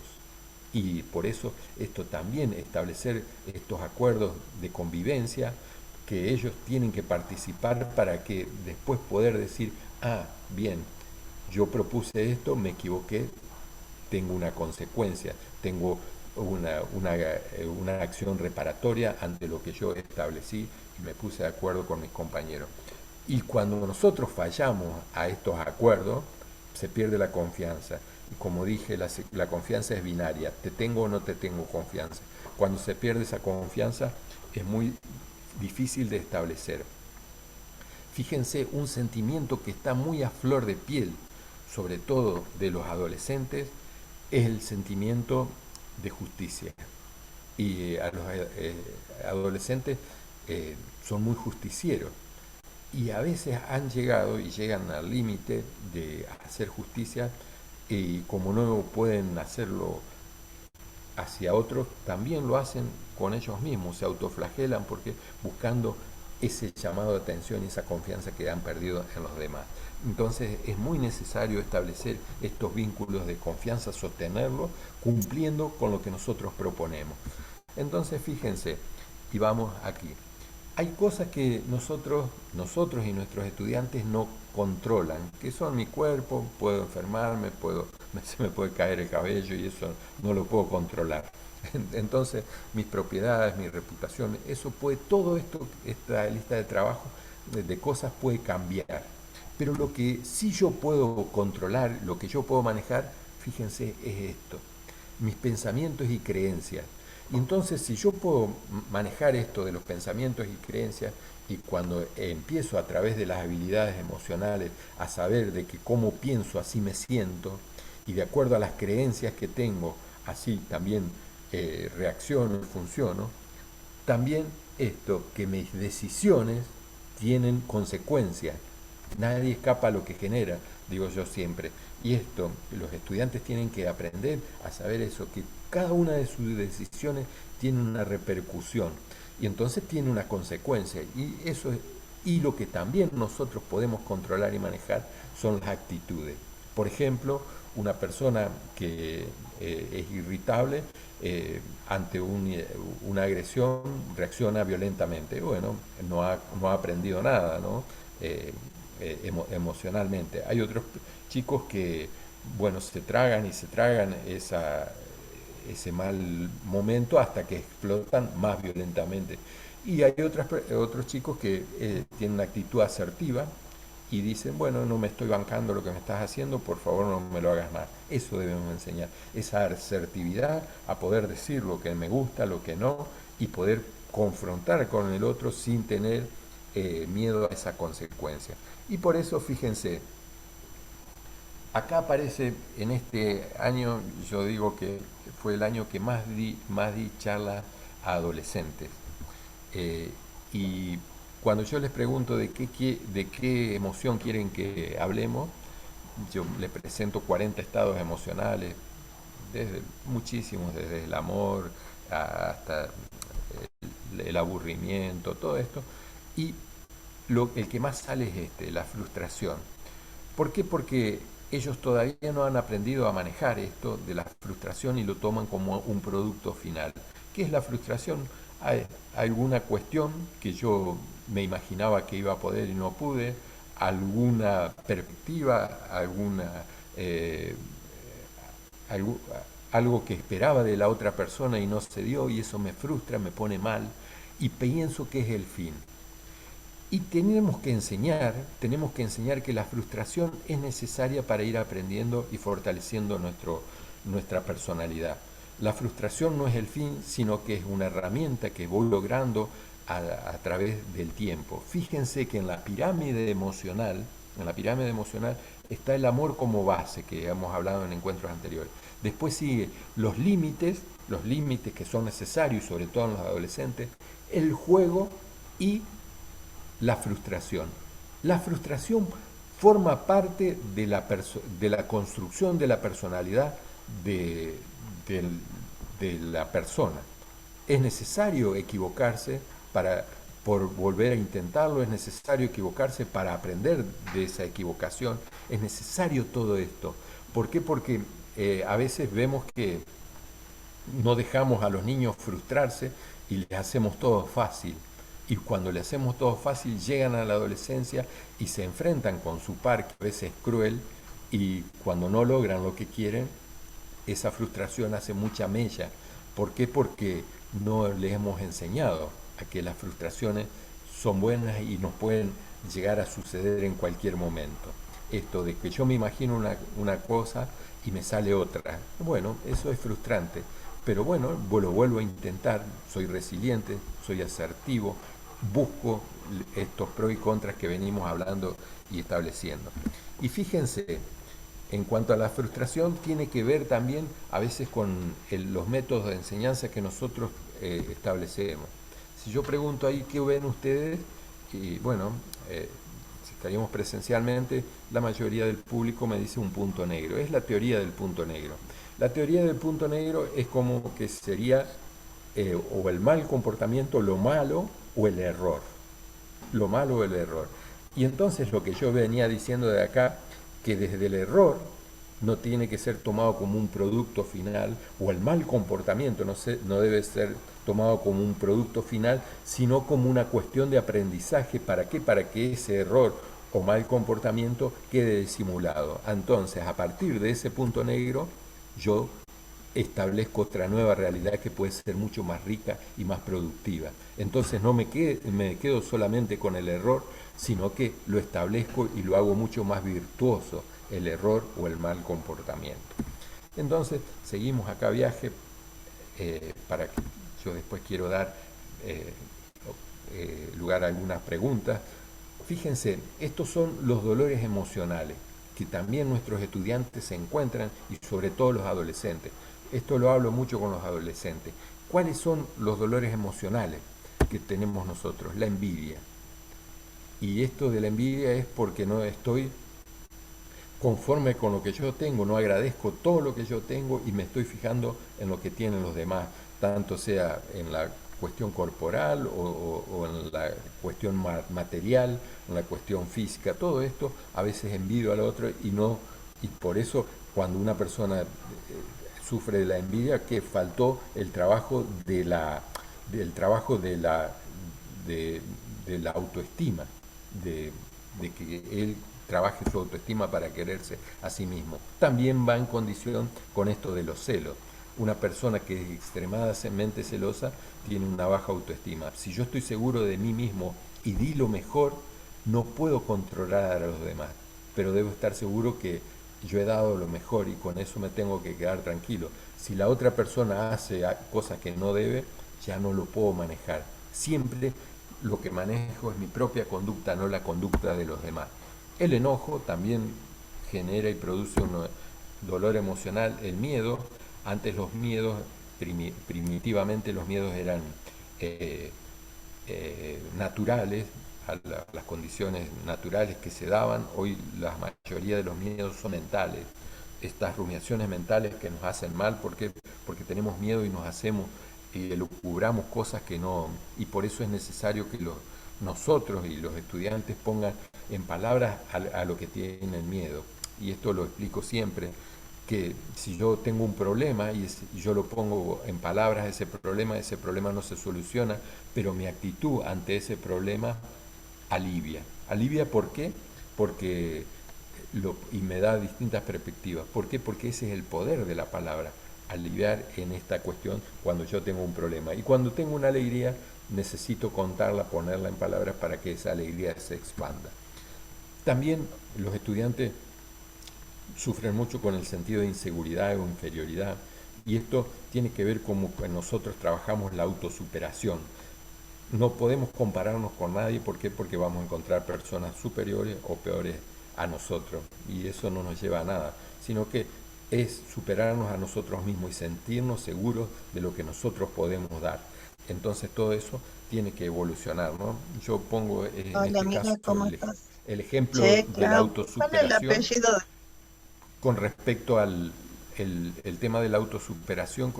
Y por eso esto también, establecer estos acuerdos de convivencia que ellos tienen que participar para que después poder decir, bien, yo propuse esto, me equivoqué, tengo una consecuencia, tengo una acción reparatoria ante lo que yo establecí y me puse de acuerdo con mis compañeros. Y cuando nosotros fallamos a estos acuerdos, se pierde la confianza. Y como dije, la confianza es binaria, te tengo o no te tengo confianza. Cuando se pierde esa confianza es muy difícil de establecer. Fíjense, un sentimiento que está muy a flor de piel, sobre todo de los adolescentes, es el sentimiento de justicia. Y a los adolescentes son muy justicieros. Y a veces han llegado y llegan al límite de hacer justicia y como no pueden hacerlo hacia otros, también lo hacen con ellos mismos, se autoflagelan porque buscando ese llamado de atención y esa confianza que han perdido en los demás. Entonces es muy necesario establecer estos vínculos de confianza, sostenerlos, cumpliendo con lo que nosotros proponemos. Entonces fíjense, y vamos aquí. Hay cosas que nosotros y nuestros estudiantes no controlan, que son mi cuerpo, puedo enfermarme, se me puede caer el cabello y eso no lo puedo controlar. Entonces, mis propiedades, mi reputación, todo esto, esta lista de trabajo de cosas puede cambiar. Pero lo que sí yo puedo controlar, lo que yo puedo manejar, fíjense, es esto, mis pensamientos y creencias. Y entonces, si yo puedo manejar esto de los pensamientos y creencias, y cuando empiezo a través de las habilidades emocionales a saber de que cómo pienso, así me siento, y de acuerdo a las creencias que tengo, así también reacciono y funciono, también esto, que mis decisiones tienen consecuencias. Nadie escapa a lo que genera, digo yo siempre. Y esto, los estudiantes tienen que aprender a saber eso, que cada una de sus decisiones tiene una repercusión y entonces tiene una consecuencia. Y lo que también nosotros podemos controlar y manejar son las actitudes. Por ejemplo, una persona que es irritable ante una agresión reacciona violentamente. Bueno, no ha aprendido nada, ¿no? Emocionalmente. Hay otros chicos que, bueno, se tragan y se tragan ese mal momento hasta que explotan más violentamente. Y hay otros chicos que tienen una actitud asertiva y dicen, bueno, no me estoy bancando lo que me estás haciendo, por favor no me lo hagas más. Eso debemos enseñar, esa asertividad a poder decir lo que me gusta, lo que no, y poder confrontar con el otro sin tener miedo a esa consecuencia. Y por eso, fíjense, acá aparece en este año, yo digo que fue el año que más di charla a adolescentes. Y cuando yo les pregunto de qué emoción quieren que hablemos, yo les presento 40 estados emocionales, desde muchísimos, desde el amor hasta el aburrimiento, todo esto. Y el que más sale es la frustración. ¿Por qué? Porque ellos todavía no han aprendido a manejar esto de la frustración y lo toman como un producto final. ¿Qué es la frustración? Hay alguna cuestión que yo me imaginaba que iba a poder y no pude, alguna perspectiva, eh, algo, algo que esperaba de la otra persona y no se dio, y eso me frustra, me pone mal y pienso que es el fin. Y tenemos que enseñar que la frustración es necesaria para ir aprendiendo y fortaleciendo nuestra personalidad. La frustración no es el fin, sino que es una herramienta que voy logrando a través del tiempo. Fíjense que en la pirámide emocional está el amor como base, que hemos hablado en encuentros anteriores. Después sigue los límites que son necesarios, sobre todo en los adolescentes, el juego y la frustración. La frustración forma parte de la construcción de la personalidad de la persona. Es necesario equivocarse por volver a intentarlo, es necesario equivocarse para aprender de esa equivocación, es necesario todo esto. ¿Por qué? Porque a veces vemos que no dejamos a los niños frustrarse y les hacemos todo fácil. Y cuando le hacemos todo fácil, llegan a la adolescencia y se enfrentan con su par, que a veces es cruel, y cuando no logran lo que quieren, esa frustración hace mucha mella. ¿Por qué? Porque no les hemos enseñado a que las frustraciones son buenas y nos pueden llegar a suceder en cualquier momento. Esto de que yo me imagino una cosa y me sale otra, bueno, eso es frustrante. Pero bueno, lo vuelvo a intentar, soy resiliente, soy asertivo, busco estos pros y contras que venimos hablando y estableciendo. Y fíjense, en cuanto a la frustración, tiene que ver también a veces con los métodos de enseñanza que nosotros establecemos. Si yo pregunto ahí qué ven ustedes, y bueno, si estaríamos presencialmente, la mayoría del público me dice un punto negro. Es la teoría del punto negro. La teoría del punto negro es como que sería o el mal comportamiento, lo malo o el error. Lo malo o el error. Y entonces lo que yo venía diciendo de acá, que desde el error no tiene que ser tomado como un producto final, o el mal comportamiento no debe ser tomado como un producto final, sino como una cuestión de aprendizaje. ¿Para qué? Para que ese error o mal comportamiento quede disimulado. Entonces, a partir de ese punto negro, yo establezco otra nueva realidad que puede ser mucho más rica y más productiva. Entonces no me quedo solamente con el error, sino que lo establezco y lo hago mucho más virtuoso, el error o el mal comportamiento. Entonces, seguimos acá viaje, para que yo después quiero dar lugar a algunas preguntas. Fíjense, estos son los dolores emocionales que también nuestros estudiantes se encuentran, y sobre todo los adolescentes. Esto lo hablo mucho con los adolescentes. ¿Cuáles son los dolores emocionales que tenemos nosotros? La envidia. Y esto de la envidia es porque no estoy conforme con lo que yo tengo, no agradezco todo lo que yo tengo y me estoy fijando en lo que tienen los demás, tanto sea en la cuestión corporal o en la cuestión material, en la cuestión física. Todo esto a veces envidio al otro y no Y por eso cuando una persona sufre de la envidia, que faltó el trabajo del trabajo de la autoestima, de, de que él trabaje su autoestima para quererse a sí mismo. También va en condición con esto de los celos. Una persona que es extremadamente celosa tiene una baja autoestima. Si yo estoy seguro de mí mismo y di lo mejor, no puedo controlar a los demás, pero debo estar seguro que yo he dado lo mejor y con eso me tengo que quedar tranquilo. Si la otra persona hace cosas que no debe, ya no lo puedo manejar. Siempre lo que manejo es mi propia conducta, no la conducta de los demás. El enojo también genera y produce un dolor emocional. El miedo, antes los miedos, primitivamente los miedos eran naturales, a las condiciones naturales que se daban. Hoy la mayoría de los miedos son mentales. Estas rumiaciones mentales que nos hacen mal, porque tenemos miedo y nos hacemos y elucubramos cosas que no, y por eso es necesario que nosotros y los estudiantes pongan en palabras a lo que tienen miedo. Y esto lo explico siempre, que si yo tengo un problema y yo lo pongo en palabras, ese problema no se soluciona, pero mi actitud ante ese problema alivia. ¿Alivia por qué? Porque y me da distintas perspectivas. ¿Por qué? Porque ese es el poder de la palabra, aliviar en esta cuestión cuando yo tengo un problema. Y cuando tengo una alegría, necesito contarla, ponerla en palabras para que esa alegría se expanda. También los estudiantes sufren mucho con el sentido de inseguridad o inferioridad, y esto tiene que ver con cómo nosotros trabajamos la autosuperación. No podemos compararnos con nadie. ¿Por qué? Porque vamos a encontrar personas superiores o peores a nosotros, y eso no nos lleva a nada, sino que es superarnos a nosotros mismos y sentirnos seguros de lo que nosotros podemos dar. Entonces todo eso tiene que evolucionar, ¿no? Yo pongo en Hola, este amiga, caso ¿cómo estás? el ejemplo Che, de la Clau, ¿cuál es el autosuperación apellido? con respecto al el tema de la autosuperación.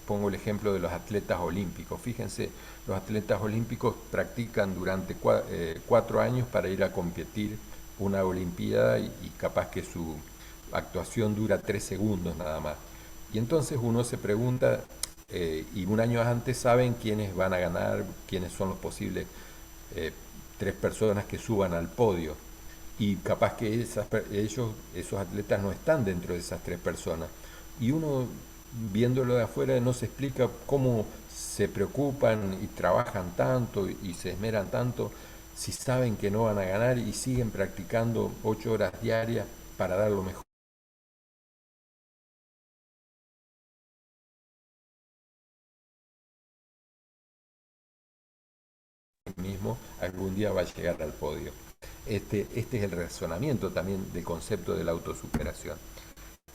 Pongo el ejemplo de los atletas olímpicos. Fíjense, los atletas olímpicos practican durante 4 años para ir a competir una olimpiada y capaz que su actuación dura 3 segundos nada más. Y entonces uno se pregunta, y un año antes saben quiénes van a ganar, quiénes son los posibles 3 personas que suban al podio. Y capaz que esos atletas no están dentro de esas 3 personas. Y uno, viéndolo de afuera, no se explica cómo se preocupan y trabajan tanto y se esmeran tanto si saben que no van a ganar y siguen practicando 8 horas diarias para dar lo mejor mismo, algún día va a llegar al podio. Este es el razonamiento también del concepto de la autosuperación.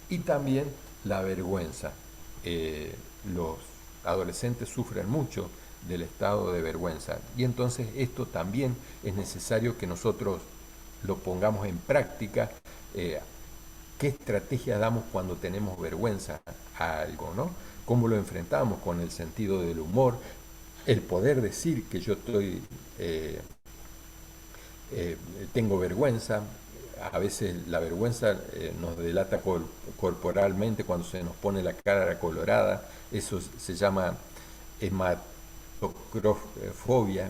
Y también la vergüenza. Los adolescentes sufren mucho del estado de vergüenza, y entonces esto también es necesario que nosotros lo pongamos en práctica. ¿Qué estrategia damos cuando tenemos vergüenza a algo, ¿no? ¿Cómo lo enfrentamos? Con el sentido del humor, el poder decir que yo tengo vergüenza. A veces la vergüenza nos delata corporalmente cuando se nos pone la cara colorada. Eso se llama hematocrofobia,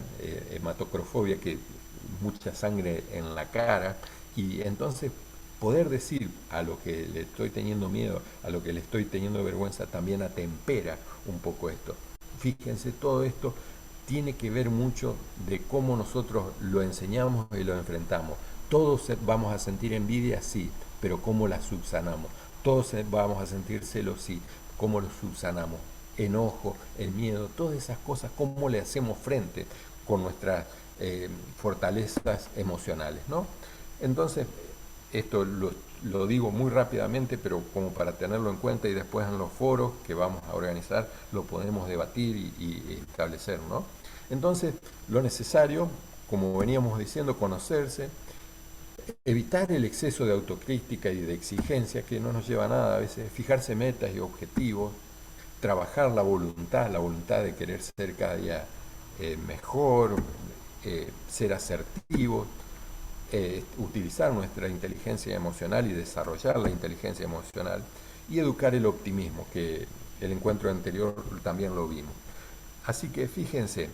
que mucha sangre en la cara. Y entonces poder decir a lo que le estoy teniendo miedo, a lo que le estoy teniendo vergüenza, también atempera un poco esto. Fíjense, todo esto tiene que ver mucho de cómo nosotros lo enseñamos y lo enfrentamos. Todos vamos a sentir envidia, sí, pero ¿cómo la subsanamos? Todos vamos a sentir celos, sí, ¿cómo lo subsanamos? Enojo, el miedo, todas esas cosas, ¿cómo le hacemos frente con nuestras fortalezas emocionales, ¿no? Entonces, esto lo digo muy rápidamente, pero como para tenerlo en cuenta, y después en los foros que vamos a organizar lo podemos debatir y establecer, ¿no? Entonces, lo necesario, como veníamos diciendo, conocerse, evitar el exceso de autocrítica y de exigencia que no nos lleva a nada a veces, fijarse metas y objetivos, trabajar la voluntad de querer ser cada día mejor, ser asertivo, utilizar nuestra inteligencia emocional y desarrollar la inteligencia emocional y educar el optimismo, que el encuentro anterior también lo vimos. Así que fíjense,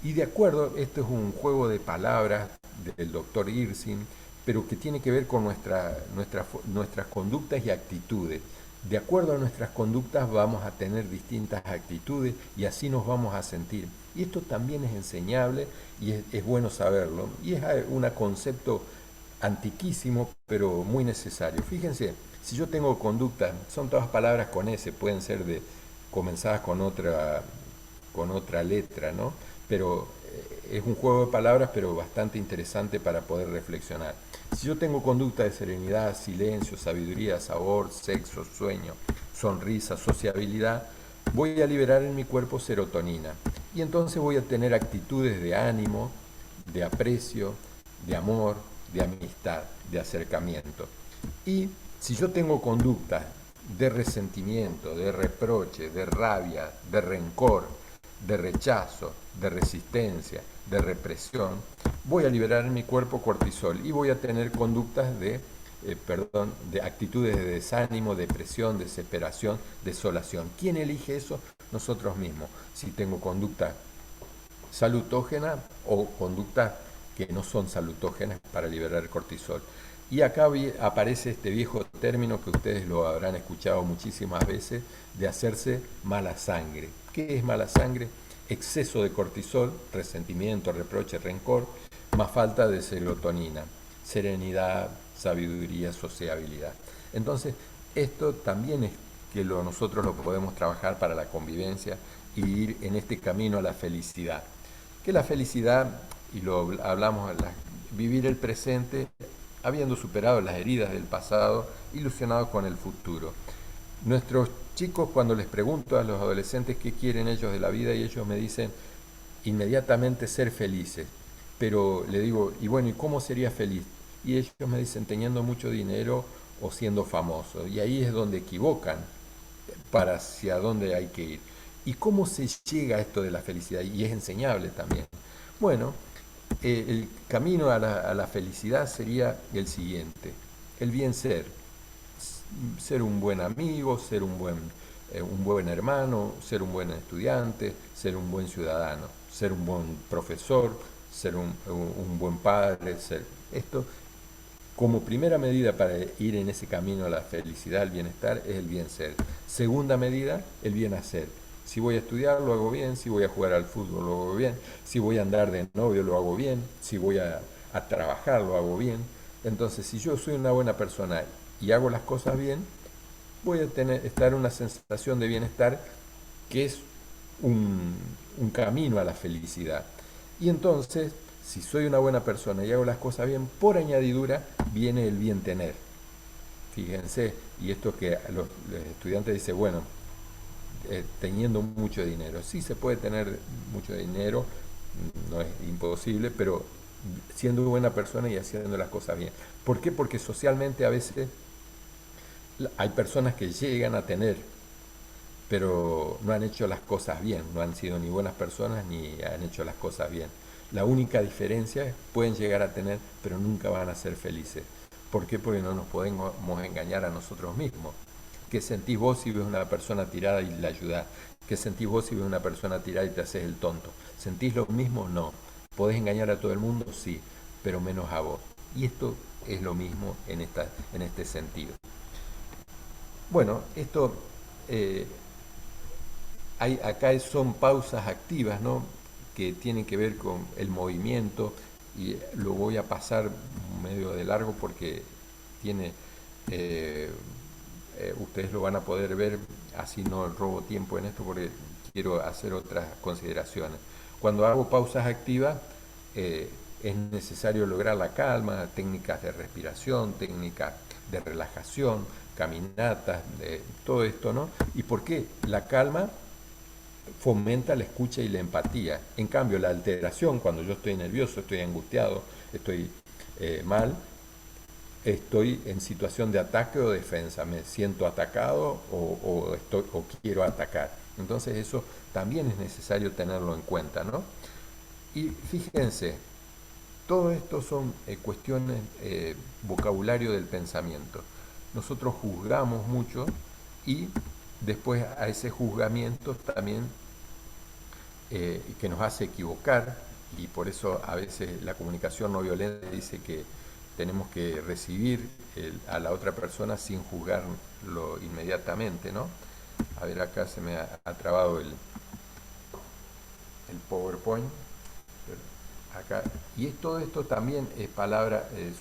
y de acuerdo, esto es un juego de palabras del doctor Irsing, pero que tiene que ver con nuestras conductas y actitudes. De acuerdo a nuestras conductas vamos a tener distintas actitudes y así nos vamos a sentir. Y esto también es enseñable y es bueno saberlo. Y es un concepto antiquísimo, pero muy necesario. Fíjense, si yo tengo conductas, son todas palabras con S, pueden ser comenzadas con otra letra, ¿no? Pero es un juego de palabras, pero bastante interesante para poder reflexionar. Si yo tengo conducta de serenidad, silencio, sabiduría, sabor, sexo, sueño, sonrisa, sociabilidad, voy a liberar en mi cuerpo serotonina. Y entonces voy a tener actitudes de ánimo, de aprecio, de amor, de amistad, de acercamiento. Y si yo tengo conducta de resentimiento, de reproche, de rabia, de rencor, de rechazo, de resistencia, de represión, voy a liberar en mi cuerpo cortisol y voy a tener conductas de actitudes de desánimo, depresión, desesperación, desolación. ¿Quién elige eso? Nosotros mismos. Si tengo conducta salutógena o conductas que no son salutógenas para liberar cortisol. Y acá aparece este viejo término que ustedes lo habrán escuchado muchísimas veces, de hacerse mala sangre. ¿Qué es mala sangre? Exceso de cortisol, resentimiento, reproche, rencor, más falta de serotonina, serenidad, sabiduría, sociabilidad. Entonces, esto también es que nosotros lo podemos trabajar para la convivencia y ir en este camino a la felicidad. Que la felicidad, y lo hablamos, vivir el presente habiendo superado las heridas del pasado, ilusionados con el futuro. Nuestros chicos, cuando les pregunto a los adolescentes qué quieren ellos de la vida, y ellos me dicen inmediatamente ser felices. Pero le digo, y bueno, ¿y cómo sería feliz? Y ellos me dicen teniendo mucho dinero o siendo famoso. Y ahí es donde equivocan para hacia dónde hay que ir. ¿Y cómo se llega a esto de la felicidad? Y es enseñable también. Bueno, el camino a la felicidad sería el siguiente: el bien ser un buen amigo, ser un buen hermano, ser un buen estudiante, ser un buen ciudadano, ser un buen profesor, ser un buen padre. Esto como primera medida para ir en ese camino a la felicidad, al bienestar, es el bien ser. Segunda medida, el bien hacer. Si voy a estudiar, lo hago bien. Si voy a jugar al fútbol, lo hago bien. Si voy a andar de novio, lo hago bien. Si voy a trabajar, lo hago bien. Entonces, si yo soy una buena persona y hago las cosas bien, voy a estar en una sensación de bienestar que es un camino a la felicidad. Y entonces, si soy una buena persona y hago las cosas bien, por añadidura viene el bien tener. Fíjense, y esto que los estudiantes dicen, bueno, teniendo mucho dinero. Sí se puede tener mucho dinero, no es imposible, pero siendo buena persona y haciendo las cosas bien. ¿Por qué? Porque socialmente a veces hay personas que llegan a tener, pero no han hecho las cosas bien, no han sido ni buenas personas ni han hecho las cosas bien. La única diferencia es pueden llegar a tener, pero nunca van a ser felices. ¿Por qué? Porque no nos podemos engañar a nosotros mismos. ¿Qué sentís vos si ves una persona tirada y la ayudás? ¿Qué sentís vos si ves una persona tirada y te haces el tonto? ¿Sentís lo mismo? No. ¿Podés engañar a todo el mundo? Sí, pero menos a vos. Y esto es lo mismo en este sentido. Bueno, esto acá son pausas activas, ¿no?, que tienen que ver con el movimiento, y lo voy a pasar medio de largo porque tiene... ustedes lo van a poder ver, así no robo tiempo en esto porque quiero hacer otras consideraciones. Cuando hago pausas activas, es necesario lograr la calma, técnicas de respiración, técnicas de relajación, caminatas, todo esto, ¿no? ¿Y por qué? La calma fomenta la escucha y la empatía. En cambio, la alteración, cuando yo estoy nervioso, estoy angustiado, estoy mal, estoy en situación de ataque o defensa, me siento atacado o quiero atacar. Entonces eso también es necesario tenerlo en cuenta, ¿no? Y fíjense, Todo esto son cuestiones, vocabulario del pensamiento. Nosotros juzgamos mucho y después a ese juzgamiento también que nos hace equivocar, y por eso a veces la comunicación no violenta dice que tenemos que recibir a la otra persona sin juzgarlo inmediatamente, ¿no? A ver, acá se me ha trabado el PowerPoint. Acá. Y todo esto también es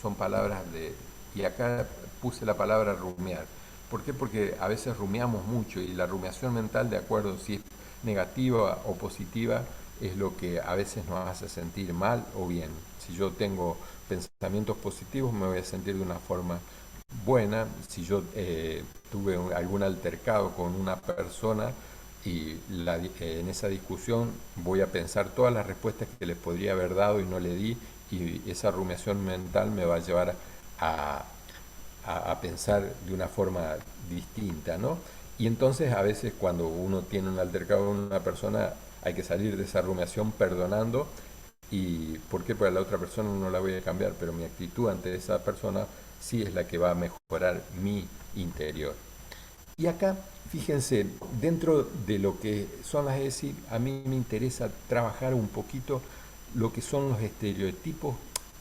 son palabras de... Y acá puse la palabra rumiar. ¿Por qué? Porque a veces rumiamos mucho y la rumiación mental, de acuerdo si es negativa o positiva, es lo que a veces nos hace sentir mal o bien. Si yo tengo pensamientos positivos me voy a sentir de una forma buena. Si yo tuve algún altercado con una persona y en esa discusión voy a pensar todas las respuestas que les podría haber dado y no le di, y esa rumiación mental me va a llevar a pensar de una forma distinta, ¿no? Y entonces a veces cuando uno tiene un altercado con una persona hay que salir de esa rumiación perdonando. ¿Y por qué? Para la otra persona no la voy a cambiar, pero mi actitud ante esa persona sí es la que va a mejorar mi interior. Y acá, fíjense, dentro de lo que son las ESI, a mí me interesa trabajar un poquito lo que son los estereotipos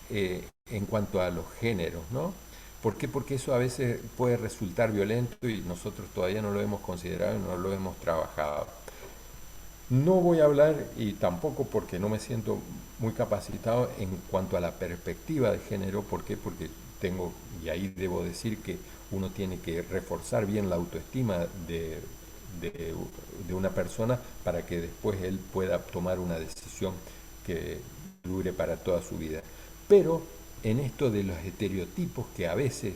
en cuanto a los géneros, ¿no? ¿Por qué? Porque eso a veces puede resultar violento y nosotros todavía no lo hemos considerado y no lo hemos trabajado. No voy a hablar, y tampoco porque no me siento muy capacitado en cuanto a la perspectiva de género. ¿Por qué? Porque tengo, y ahí debo decir que uno tiene que reforzar bien la autoestima de una persona para que después él pueda tomar una decisión que dure para toda su vida. Pero en esto de los estereotipos que a veces,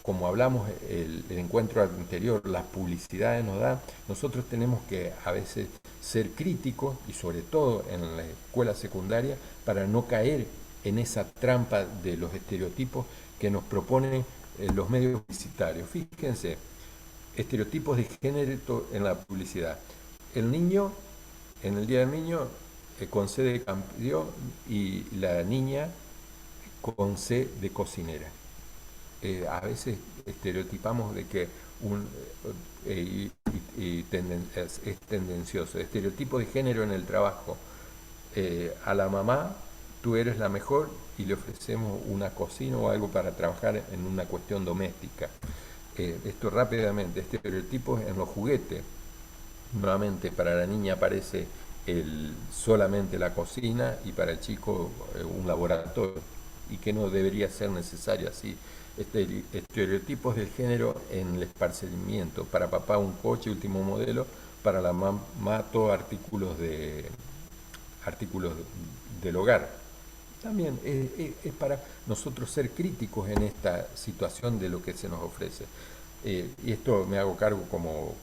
como hablamos el encuentro anterior, las publicidades nos dan, nosotros tenemos que a veces ser críticos, y sobre todo en la escuela secundaria, para no caer en esa trampa de los estereotipos que nos proponen los medios publicitarios. Fíjense, estereotipos de género en la publicidad. El niño, en el Día del Niño, con C de campeón, y la niña con C de cocinera. A veces estereotipamos de que es tendencioso. Estereotipo de género en el trabajo. A la mamá, tú eres la mejor, y le ofrecemos una cocina o algo para trabajar en una cuestión doméstica. Esto rápidamente, estereotipos en los juguetes. Nuevamente, para la niña aparece solamente la cocina y para el chico un laboratorio, y que no debería ser necesario así. Estereotipos del género en el esparcimiento. Para papá un coche último modelo, para la mamá todo artículos del hogar. También es para nosotros ser críticos en esta situación de lo que se nos ofrece. Y esto me hago cargo como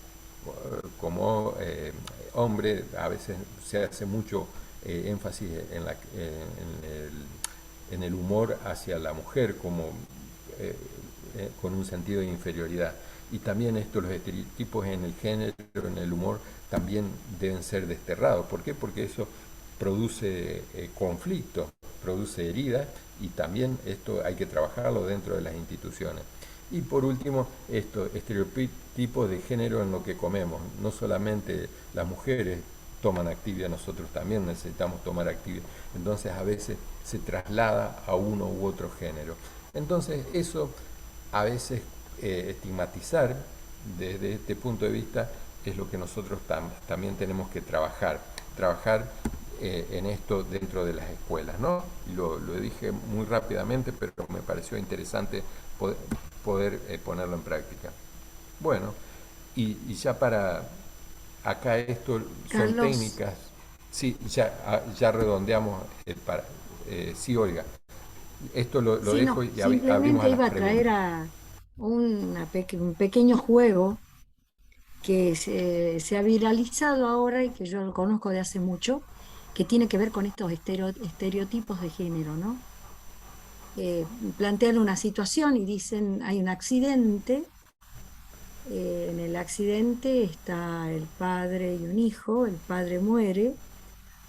hombre. A veces se hace mucho énfasis en el humor hacia la mujer como con un sentido de inferioridad. Y también los estereotipos en el género, en el humor, también deben ser desterrados. ¿Por qué? Porque eso produce conflicto, produce heridas, y también esto hay que trabajarlo dentro de las instituciones. Y por último, estereotipos de género en lo que comemos. No solamente las mujeres toman actividad, nosotros también necesitamos tomar actividad. Entonces a veces se traslada a uno u otro género. Entonces eso a veces estigmatizar desde este punto de vista es lo que nosotros también tenemos que trabajar en esto dentro de las escuelas, ¿no? Lo dije muy rápidamente, pero me pareció interesante poder ponerlo en práctica. Bueno, y ya para acá esto son Carlos. técnicas. Sí, ya redondeamos sí, Olga. Esto lo Sí, dejo no, y abrimos simplemente a las iba a traer preguntas. a un pequeño juego que se ha viralizado ahora y que yo lo conozco de hace mucho, que tiene que ver con estos estereotipos de género, ¿no? Plantean una situación y dicen, hay un accidente, en el accidente está el padre y un hijo, el padre muere,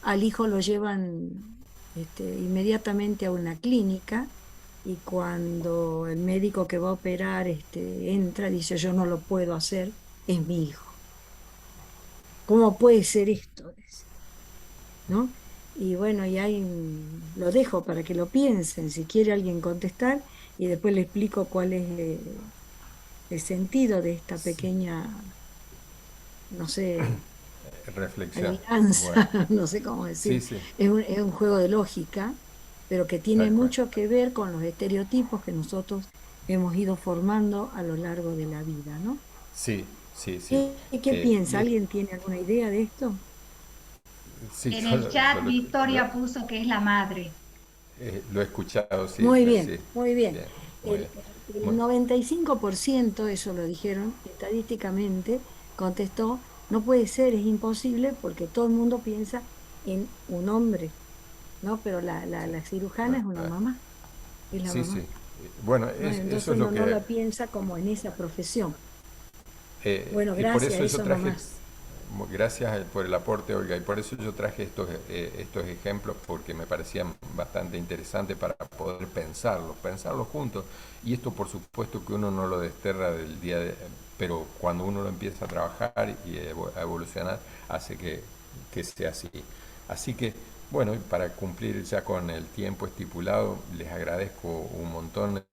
al hijo lo llevan inmediatamente a una clínica y cuando el médico que va a operar entra, dice, yo no lo puedo hacer, es mi hijo. ¿Cómo puede ser esto? Dice, ¿no? Y bueno, y ahí lo dejo para que lo piensen, si quiere alguien contestar, y después le explico cuál es el sentido de esta Sí, pequeña, no sé, reflexión. adivinanza, Bueno, no sé cómo sí, decir. sí, Es un juego de lógica, pero que tiene tal cual. mucho que ver con los estereotipos que nosotros hemos ido formando a lo largo de la vida, ¿no? Sí, sí, sí. ¿Qué piensa? Y es- ¿Alguien tiene alguna idea de esto? sí, En el chat lo- Victoria puso que es la madre. lo he escuchado, sí, Muy bien, sí. muy bien. Bien, muy El, bien. el Muy- 95%, eso lo dijeron estadísticamente, contestó, no puede ser, es imposible porque todo el mundo piensa en un hombre, ¿no? Pero sí. la cirujana Bueno, es una mamá, es la sí, sí. mamá, Bueno, ¿no? eso Entonces es uno lo no que... la piensa como en esa profesión. Bueno, y por gracias, eso yo eso traje, nomás. gracias por el aporte, Olga, y por eso yo traje estos ejemplos, porque me parecían bastante interesantes para poder pensarlos juntos. Y esto, por supuesto, que uno no lo desterra del día de, pero cuando uno lo empieza a trabajar y a evolucionar, hace que sea así. Así que, bueno, para cumplir ya con el tiempo estipulado, les agradezco un montón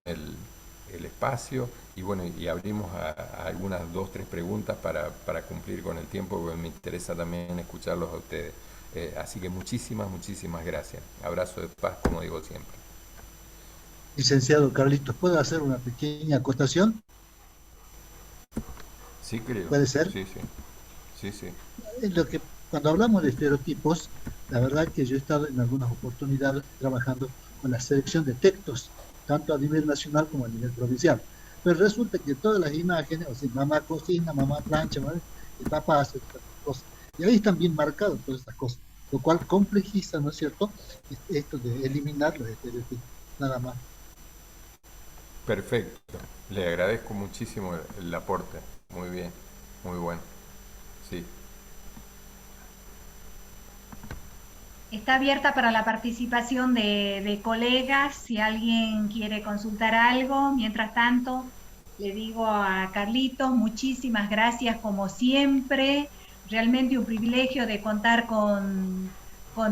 el espacio y bueno, y abrimos a algunas 2, 3 preguntas para cumplir con el tiempo, porque me interesa también escucharlos a ustedes. Así que muchísimas, muchísimas gracias. Abrazo de paz, como digo siempre. Licenciado Carlitos, ¿puedo hacer una pequeña acotación? Sí, creo. ¿Puede ser? Sí, sí. Sí, sí. Es lo que, cuando hablamos de estereotipos, la verdad que yo he estado en algunas oportunidades trabajando con la selección de textos, tanto a nivel nacional como a nivel provincial. Pero resulta que todas las imágenes, o sea, mamá cocina, mamá plancha, y papá hace otras cosas. Y ahí están bien marcadas todas estas cosas, lo cual complejiza, ¿no es cierto?, esto de eliminar los estereotipos, nada más. Perfecto. Le agradezco muchísimo el aporte. Muy bien. Muy bueno. Sí. Está abierta para la participación de colegas, si alguien quiere consultar algo. Mientras tanto, le digo a Carlitos, muchísimas gracias como siempre. Realmente un privilegio de contar con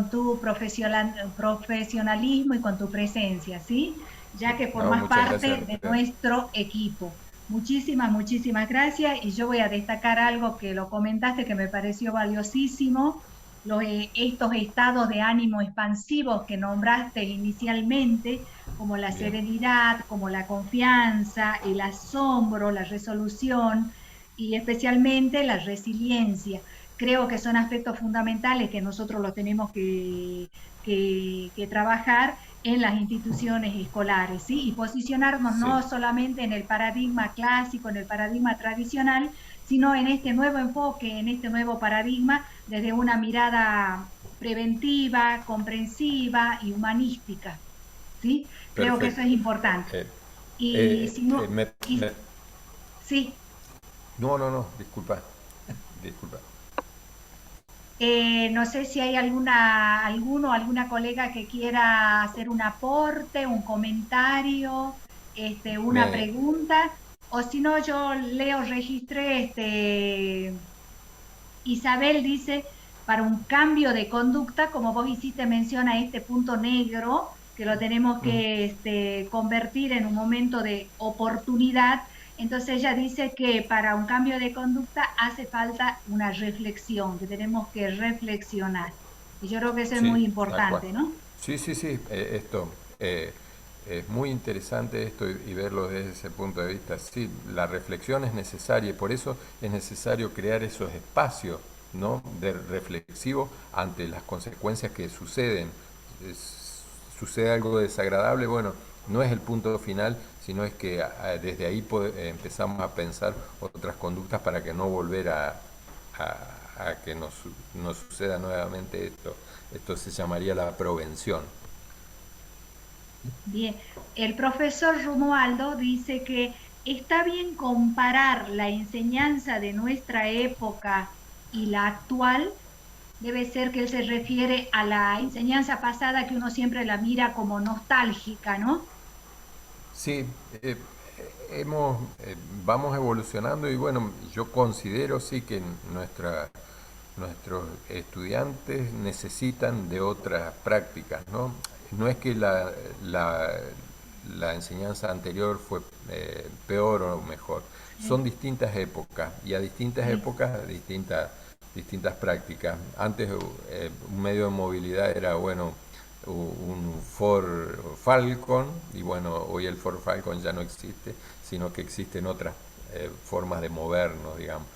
tu profesionalismo y con tu presencia, ¿sí? Ya que No, formas muchas gracias parte a de ustedes. nuestro equipo. Muchísimas, muchísimas gracias. Y yo voy a destacar algo que lo comentaste que me pareció valiosísimo, estos estados de ánimo expansivos que nombraste inicialmente, como la Bien. serenidad, como la confianza, el asombro, la resolución y especialmente la resiliencia. Creo que son aspectos fundamentales que nosotros los tenemos que trabajar en las instituciones escolares, ¿sí? Y posicionarnos Sí. no solamente en el paradigma clásico, en el paradigma tradicional, sino en este nuevo enfoque, en este nuevo paradigma, desde una mirada preventiva, comprensiva y humanística, ¿sí? Creo que eso Perfecto. es importante. Eh, Y eh, si eh, no, me- me- sí, no, no, no, disculpa. Disculpa. no sé si hay alguno, alguna colega que quiera hacer un aporte, un comentario, una Me, pregunta, o si no, yo leo, registré, Isabel dice, para un cambio de conducta, como vos hiciste mención a este punto negro, que lo tenemos que convertir en un momento de oportunidad, entonces ella dice que para un cambio de conducta hace falta una reflexión, que tenemos que reflexionar. Y yo creo que eso es sí, muy tal cual. importante, ¿no? Sí, sí, sí. Esto es muy interesante esto y verlo desde ese punto de vista. Sí, la reflexión es necesaria y por eso es necesario crear esos espacios, ¿no?, de reflexivo ante las consecuencias que suceden. Sucede algo desagradable, bueno, no es el punto final, sino es que desde ahí empezamos a pensar otras conductas para que no volver a que nos suceda nuevamente esto. Esto se llamaría la prevención. Bien, el profesor Romualdo dice que está bien comparar la enseñanza de nuestra época y la actual, Debe ser que él se refiere a la enseñanza pasada que uno siempre la mira como nostálgica, ¿no? Sí, hemos, vamos evolucionando y bueno, yo considero sí que nuestros estudiantes necesitan de otras prácticas, ¿no? No es que la enseñanza anterior fue peor o mejor, son Sí, distintas épocas y a distintas sí, épocas distintas prácticas. Antes un medio de movilidad era, bueno, un Ford Falcon y bueno, hoy el Ford Falcon ya no existe, sino que existen otras formas de movernos, digamos,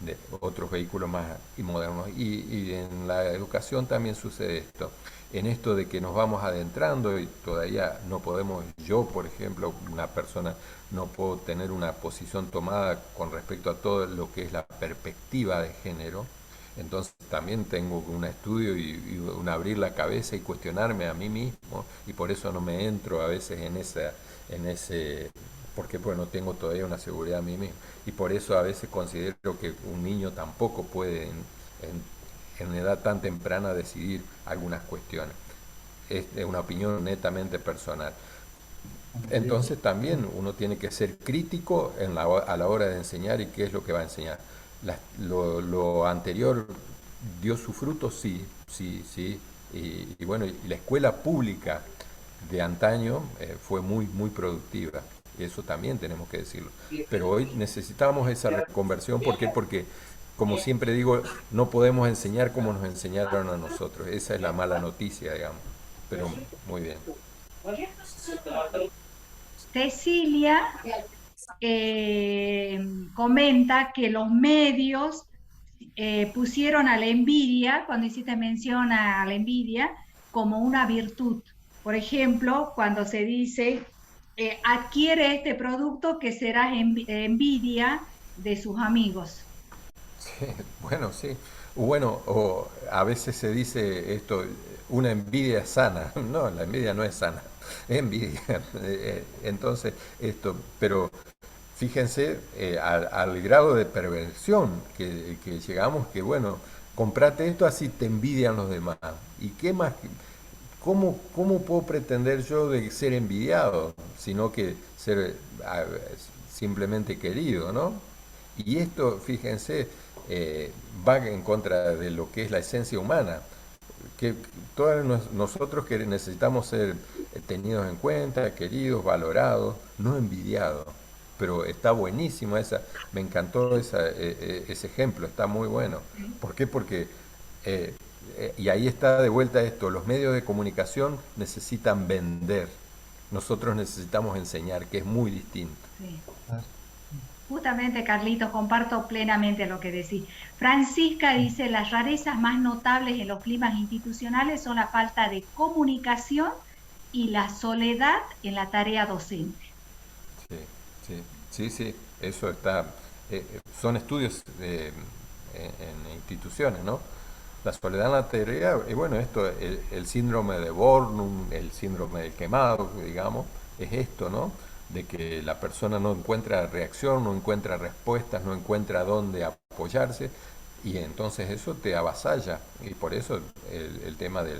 de otros vehículos más modernos. Y en la educación también sucede esto, en esto de que nos vamos adentrando y todavía no podemos, yo por ejemplo, una persona, no puedo tener una posición tomada con respecto a todo lo que es la perspectiva de género. Entonces también tengo un estudio y un abrir la cabeza y cuestionarme a mí mismo y por eso no me entro a veces en ese, porque pues no tengo todavía una seguridad a mí mismo y por eso a veces considero que un niño tampoco puede en edad tan temprana decidir algunas cuestiones. Es una opinión netamente personal. Entonces también uno tiene que ser crítico a la hora de enseñar y qué es lo que va a enseñar. Lo anterior dio su fruto, sí, sí, sí. Y bueno, y la escuela pública de antaño fue muy, muy productiva. Y eso también tenemos que decirlo. Pero hoy necesitamos esa reconversión. ¿Por qué? Porque, como siempre digo, no podemos enseñar como nos enseñaron a nosotros. Esa es la mala noticia, digamos. Pero muy bien. Cecilia comenta que los medios pusieron a la envidia, cuando hiciste mención a la envidia, como una virtud. Por ejemplo, cuando se dice, adquiere este producto que será envidia de sus amigos. Sí, bueno, sí. Bueno, o a veces se dice esto, una envidia sana. No, la envidia no es sana, es envidia. Entonces, esto, pero fíjense al grado de perversión que llegamos, que bueno, comprate esto así te envidian los demás. ¿Y qué más? ¿Cómo puedo pretender yo de ser envidiado, sino que ser simplemente querido, ¿no? Y esto, fíjense, va en contra de lo que es la esencia humana, que todos nosotros que necesitamos ser tenidos en cuenta, queridos, valorados, no envidiados. Pero está buenísimo esa, me encantó ese ejemplo, está muy bueno. ¿Sí? ¿Por qué? Porque, y ahí está de vuelta esto, los medios de comunicación necesitan vender, nosotros necesitamos enseñar, que es muy distinto. Sí. Justamente, Carlitos, comparto plenamente lo que decís. Francisca dice, las rarezas más notables en los climas institucionales son la falta de comunicación y la soledad en la tarea docente. Sí, sí, sí, sí, eso está, son estudios en instituciones, ¿no? La soledad en la tarea, y bueno, esto, el síndrome de Bornum, el síndrome del quemado, digamos, es esto, ¿no? De que la persona no encuentra reacción, no encuentra respuestas, no encuentra dónde apoyarse, y entonces eso te avasalla, y por eso el tema de,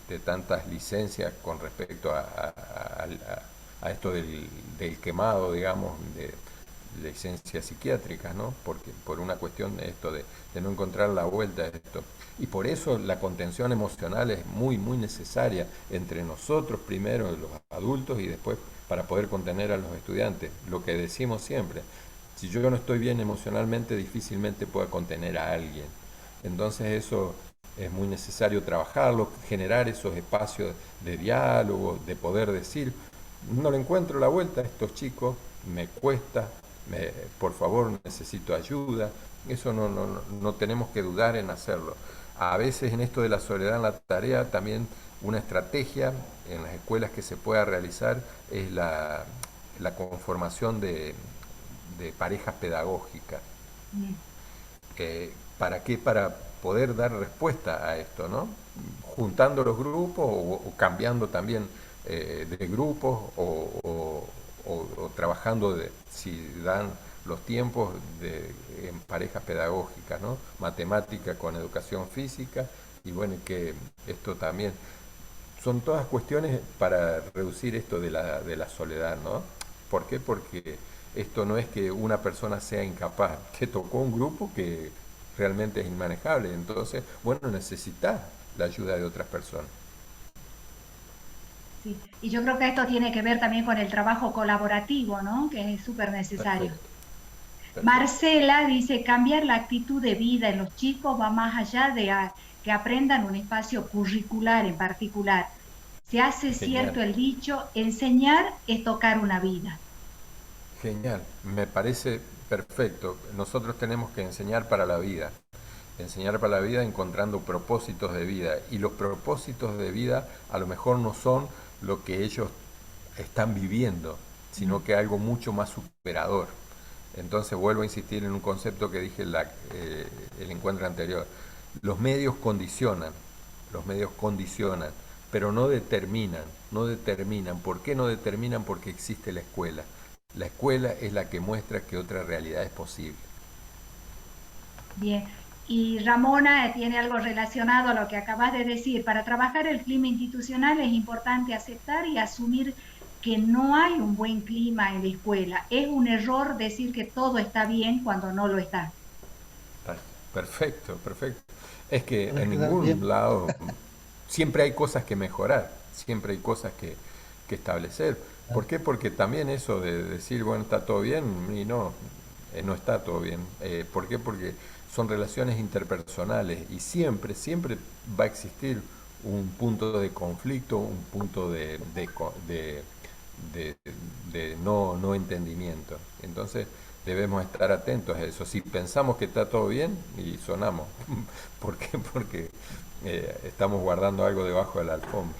de tantas licencias con respecto a esto del quemado, digamos, de licencias psiquiátricas, ¿no? Porque por una cuestión de esto de no encontrar la vuelta a esto. Y por eso la contención emocional es muy, muy necesaria entre nosotros primero, los adultos, y después para poder contener a los estudiantes. Lo que decimos siempre, si yo no estoy bien emocionalmente, difícilmente puedo contener a alguien. Entonces eso es muy necesario trabajarlo, generar esos espacios de diálogo, de poder decir, no le encuentro la vuelta a estos chicos, me cuesta, por favor necesito ayuda. Eso no tenemos que dudar en hacerlo. A veces en esto de la soledad en la tarea también una estrategia en las escuelas que se pueda realizar es la conformación de parejas pedagógicas. Mm. ¿Para qué? Para poder dar respuesta a esto, ¿no? Juntando los grupos o cambiando también de grupos o trabajando si dan los tiempos en parejas pedagógicas, ¿no? Matemática con educación física, y bueno, que esto también son todas cuestiones para reducir esto de la soledad, ¿no? ¿Por qué? Porque esto no es que una persona sea incapaz, te tocó un grupo que realmente es inmanejable, entonces, bueno, necesitas la ayuda de otras personas. Sí. Y yo creo que esto tiene que ver también con el trabajo colaborativo, ¿no? Que es súper necesario. Perfecto, perfecto. Marcela dice, cambiar la actitud de vida en los chicos va más allá de que aprendan un espacio curricular en particular. Se hace Genial, cierto el dicho, enseñar es tocar una vida. genial, me parece perfecto. Nosotros tenemos que enseñar para la vida encontrando propósitos de vida, y los propósitos de vida a lo mejor no son lo que ellos están viviendo, sino que algo mucho más superador. Entonces vuelvo a insistir en un concepto que dije en el encuentro anterior. Los medios condicionan, pero no determinan, no determinan. ¿Por qué no determinan? Porque existe la escuela. La escuela es la que muestra que otra realidad es posible. Bien. Y Ramona tiene algo relacionado a lo que acabas de decir. Para trabajar el clima institucional es importante aceptar y asumir que no hay un buen clima en la escuela. Es un error decir que todo está bien cuando no lo está. Perfecto, perfecto. Es que Para en quedar ningún bien. lado siempre hay cosas que mejorar, siempre hay cosas que establecer. ¿Por qué? Porque también eso de decir, bueno, está todo bien, y no, no está todo bien. ¿Por qué? Porque son relaciones interpersonales, y siempre, siempre va a existir un punto de conflicto, un punto de, no entendimiento. Entonces debemos estar atentos a eso. Si pensamos que está todo bien, y sonamos. ¿Por qué? Porque estamos guardando algo debajo de la alfombra.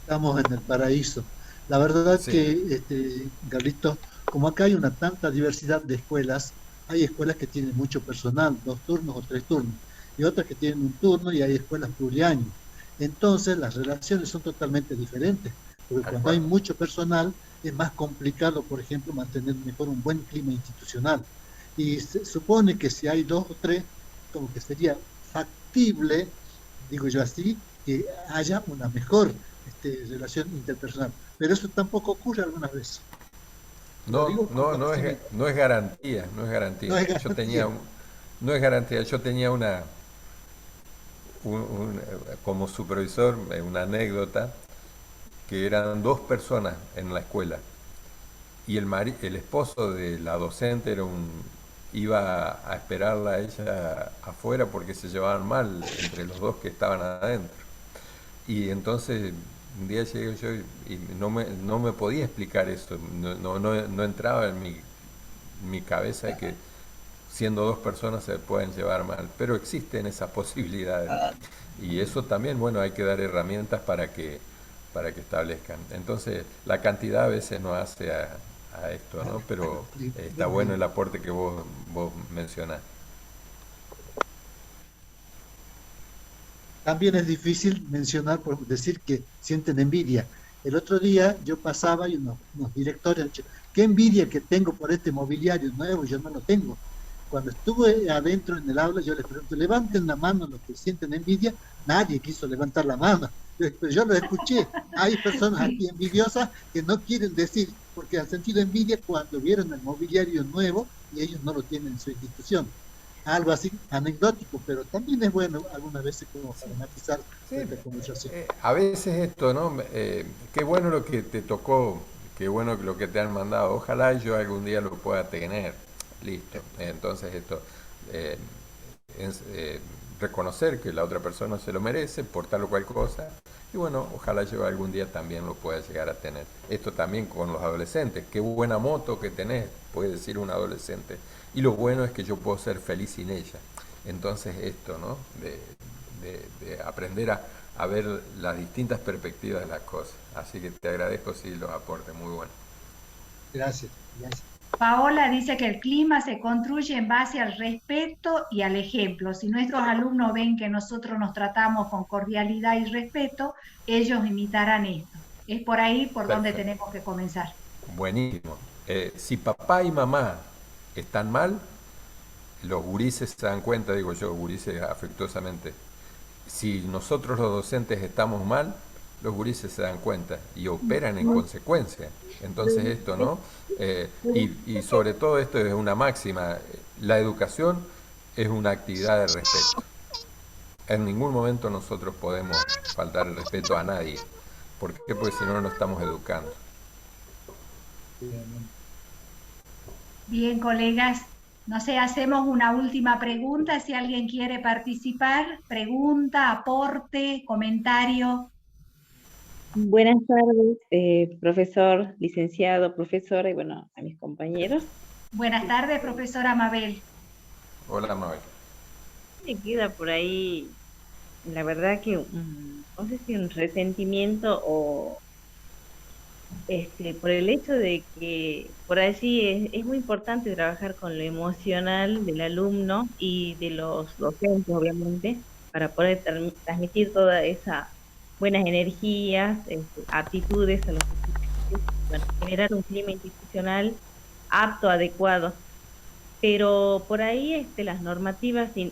Estamos en el paraíso. La verdad Sí, que, Carlito, como acá hay una tanta diversidad de escuelas, hay escuelas que tienen mucho personal, 2 turnos o 3 turnos, y otras que tienen un turno, y hay escuelas pluriaños. Entonces las relaciones son totalmente diferentes, porque tal cuando hay cual. mucho personal es más complicado, por ejemplo, mantener mejor un buen clima institucional. Y se supone que si hay 2 o 3, como que sería factible, digo yo así, que haya una mejor relación interpersonal. Pero eso tampoco ocurre algunas veces. Lo No, digo con no, conocimiento. no es garantía, no es No garantía. es garantía. No es garantía. Yo tenía como supervisor, una anécdota, que eran 2 personas en la escuela, y el esposo de la docente iba a esperarla a ella afuera porque se llevaban mal entre los dos que estaban adentro. Y entonces un día llegué yo y no me podía explicar eso, no entraba en mi cabeza de que siendo 2 personas se pueden llevar mal, pero existen esas posibilidades. Y eso también, bueno, hay que dar herramientas para que establezcan. Entonces, la cantidad a veces no hace a esto, ¿no? Pero está bueno el aporte que vos mencionás. También es difícil mencionar, por decir que sienten envidia. El otro día yo pasaba y unos directores han dicho, qué envidia que tengo por este mobiliario nuevo, yo no lo tengo. Cuando estuve adentro en el aula, yo les pregunto, levanten la mano los que sienten envidia. Nadie quiso levantar la mano, pero yo lo escuché. Hay personas aquí Sí. envidiosas que no quieren decir, porque han sentido envidia cuando vieron el mobiliario nuevo y ellos no lo tienen en su institución. Algo así anecdótico, pero también es bueno algunas veces como para matizar Sí, esta conversación. a veces esto, ¿no? Qué bueno lo que te tocó, qué bueno lo que te han mandado. Ojalá yo algún día lo pueda tener. Listo. Entonces esto, eh, es, reconocer que la otra persona se lo merece por tal o cual cosa. Y bueno, ojalá yo algún día también lo pueda llegar a tener. Esto también con los adolescentes. Qué buena moto que tenés, puede decir un adolescente. Y lo bueno es que yo puedo ser feliz sin ella. Entonces esto, ¿no? De aprender a ver las distintas perspectivas de las cosas. Así que te agradezco, sí, los aportes, muy buenos. Gracias, gracias. Paola dice que el clima se construye en base al respeto y al ejemplo. Si nuestros alumnos ven que nosotros nos tratamos con cordialidad y respeto, ellos imitarán esto. Es por ahí por donde Perfecto, tenemos que comenzar. buenísimo. Si papá y mamá están mal, los gurises se dan cuenta, digo yo, gurises afectuosamente, si nosotros los docentes estamos mal, los gurises se dan cuenta y operan en consecuencia. Entonces esto, ¿no? Y sobre todo esto es una máxima, la educación es una actividad de respeto. En ningún momento nosotros podemos faltar el respeto a nadie. ¿Por qué? Porque si no, no estamos educando. Bien, colegas, no sé, hacemos una última pregunta. Si alguien quiere participar, pregunta, aporte, comentario. Buenas tardes, profesor, licenciado, profesora y bueno, a mis compañeros. Buenas tardes, profesora Mabel. Hola, Mabel. Me queda por ahí, la verdad que no sé si un resentimiento o por el hecho de que por allí es muy importante trabajar con lo emocional del alumno y de los docentes, obviamente, para poder transmitir toda esa buenas energías, aptitudes a los estudiantes, bueno, generar un clima institucional apto, adecuado. Pero por ahí las normativas del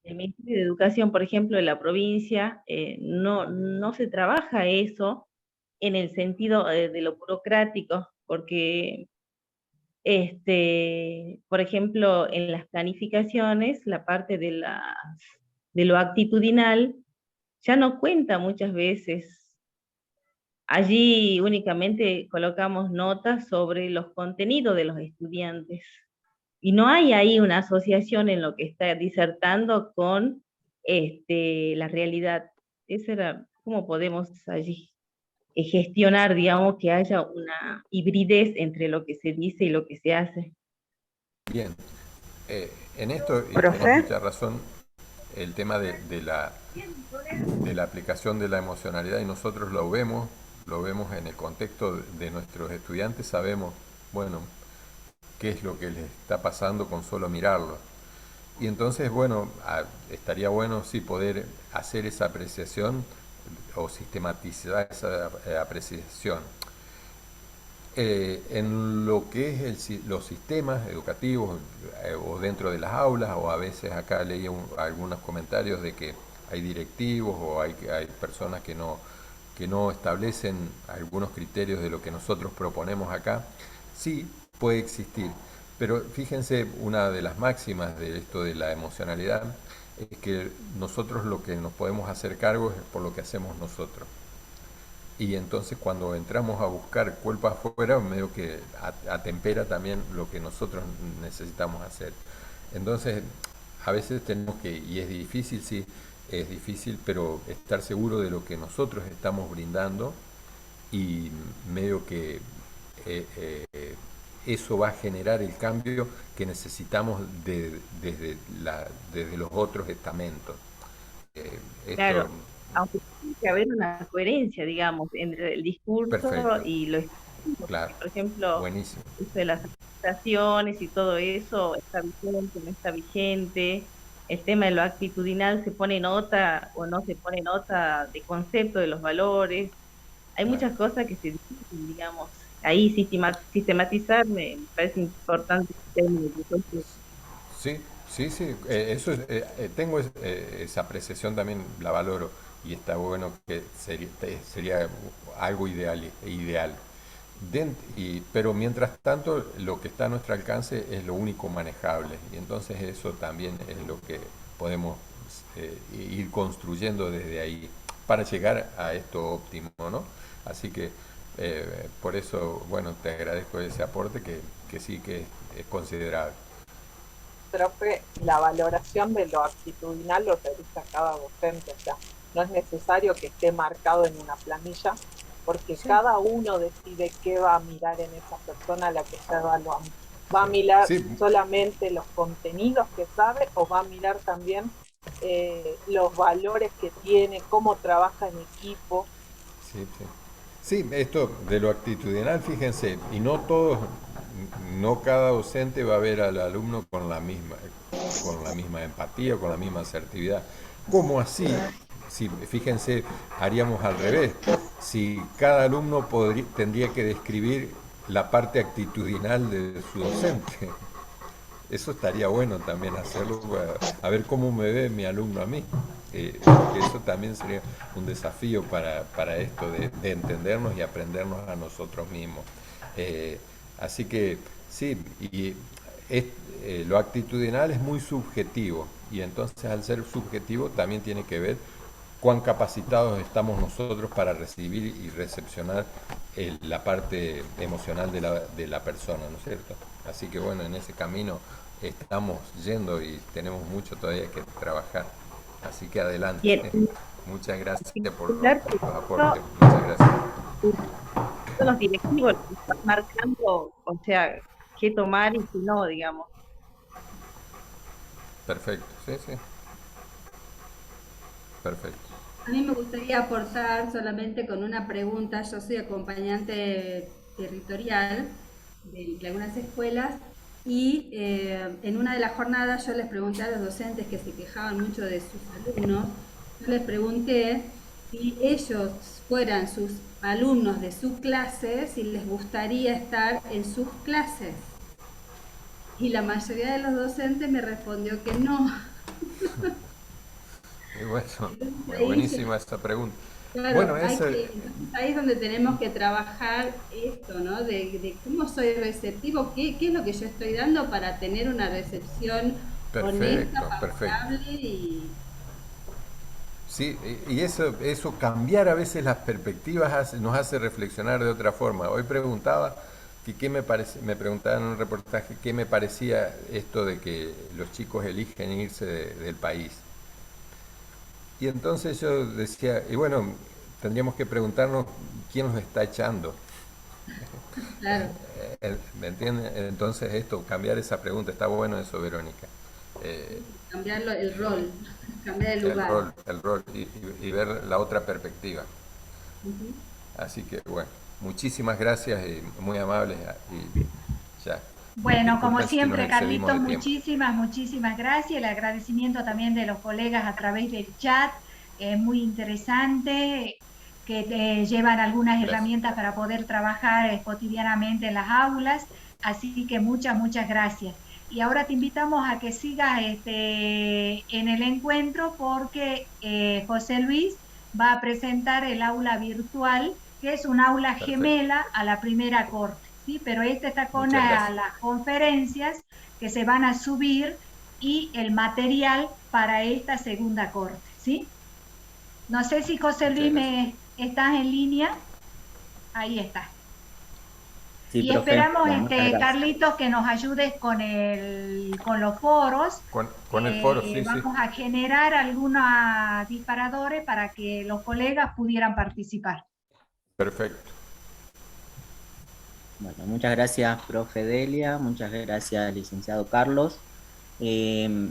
Ministerio de Educación, por ejemplo, de la provincia, no se trabaja eso en el sentido de lo burocrático, porque, por ejemplo, en las planificaciones, la parte de lo actitudinal ya no cuenta muchas veces. Allí únicamente colocamos notas sobre los contenidos de los estudiantes. Y no hay ahí una asociación en lo que está disertando con la realidad. Eso era cómo podemos allí gestionar, digamos, que haya una hibridez entre lo que se dice y lo que se hace. Bien, en esto ¿Profe? tenés mucha razón, el tema de la aplicación de la emocionalidad, y nosotros lo vemos en el contexto de nuestros estudiantes, sabemos, bueno, qué es lo que les está pasando con solo mirarlo. Y entonces, bueno, estaría bueno sí poder hacer esa apreciación o sistematizar esa apreciación. En lo que es los sistemas educativos o dentro de las aulas, o a veces acá leí algunos comentarios de que hay directivos o hay personas que no establecen algunos criterios de lo que nosotros proponemos acá, sí puede existir. Pero fíjense, una de las máximas de esto de la emocionalidad es que nosotros lo que nos podemos hacer cargo es por lo que hacemos nosotros. Y entonces cuando entramos a buscar culpa afuera, medio que atempera también lo que nosotros necesitamos hacer. Entonces, a veces tenemos que, y es difícil, sí, es difícil, pero estar seguro de lo que nosotros estamos brindando y medio que eso va a generar el cambio que necesitamos desde los otros estamentos. Claro, aunque tiene que haber una coherencia, digamos, entre el discurso Perfecto. y lo Claro. por ejemplo, Buenísimo. esto de las aceptaciones y todo eso está vigente, no está vigente. El tema de lo actitudinal, se pone nota o no se pone nota de concepto de los valores. Hay Claro. muchas cosas que se dicen, digamos, ahí sistematizar me parece importante. Sí, sí, sí, eso tengo esa apreciación también, la valoro, y está bueno que sería algo ideal. Pero mientras tanto, lo que está a nuestro alcance es lo único manejable, y entonces eso también es lo que podemos ir construyendo desde ahí para llegar a esto óptimo, ¿no? Así que por eso, bueno, te agradezco ese aporte que sí que es considerable. Profe, la valoración de lo actitudinal lo realiza cada docente, o sea, no es necesario que esté marcado en una planilla, porque sí, cada uno decide qué va a mirar en esa persona a la que está evaluando. ¿Va a mirar solamente los contenidos que sabe o va a mirar también los valores que tiene, cómo trabaja en equipo? Sí, sí. Sí, esto de lo actitudinal, fíjense, y no todos, no cada docente va a ver al alumno con la misma empatía, con la misma asertividad. ¿Cómo así? Si, fíjense, haríamos al revés. Si cada alumno tendría que describir la parte actitudinal de su docente. Eso estaría bueno también hacerlo, a ver cómo me ve mi alumno a mí. Eso también sería un desafío para esto de entendernos y aprendernos a nosotros mismos. Así que sí, y lo actitudinal es muy subjetivo, y entonces al ser subjetivo también tiene que ver cuán capacitados estamos nosotros para recibir y recepcionar la parte emocional de la persona, ¿no es cierto? Así que bueno, en ese camino estamos yendo y tenemos mucho todavía que trabajar. Así que adelante. Bien. Muchas gracias por los aportes. Muchas gracias. Los directivos están marcando, o sea, qué tomar y qué no, digamos. Perfecto, sí, sí. Perfecto. A mí me gustaría aportar solamente con una pregunta. Yo soy acompañante territorial de algunas escuelas y en una de las jornadas yo les pregunté a los docentes que se quejaban mucho de sus alumnos, yo les pregunté si ellos fueran sus alumnos de su clase, si les gustaría estar en sus clases. Y la mayoría de los docentes me respondió que no. Y bueno, buenísima esta pregunta. Claro, bueno, entonces ahí es donde tenemos que trabajar esto, ¿no? De cómo soy receptivo, qué es lo que yo estoy dando para tener una recepción honesta, favorable y... Sí, y eso cambiar a veces las perspectivas nos hace reflexionar de otra forma. Hoy preguntaba que me preguntaban en un reportaje qué me parecía esto de que los chicos eligen irse del país. Y entonces yo decía, y bueno, tendríamos que preguntarnos quién los está echando. Claro. ¿Me entienden? Entonces cambiar esa pregunta, está bueno eso, Verónica. Cambiar el rol, cambiar el lugar. El rol y ver la otra perspectiva. Así que bueno, muchísimas gracias y muy amables. Y ya. Bueno, como siempre, Carlitos, muchísimas gracias. El agradecimiento también de los colegas a través del chat, muy interesante, que llevan algunas herramientas para poder trabajar cotidianamente en las aulas. Así que muchas gracias. Y ahora te invitamos a que sigas en el encuentro porque José Luis va a presentar el aula virtual, que es un aula gemela a la primera corte. ¿sí? Pero está con las conferencias que se van a subir y el material para esta segunda corte. ¿sí? No sé si José Luis estás en línea. Ahí está. Sí, y profe, esperamos, Carlitos, que nos ayudes con los foros. Con el foro, sí. Vamos a generar algunos disparadores para que los colegas pudieran participar. Perfecto. Bueno, muchas gracias, profe Delia, muchas gracias, licenciado Carlos. Les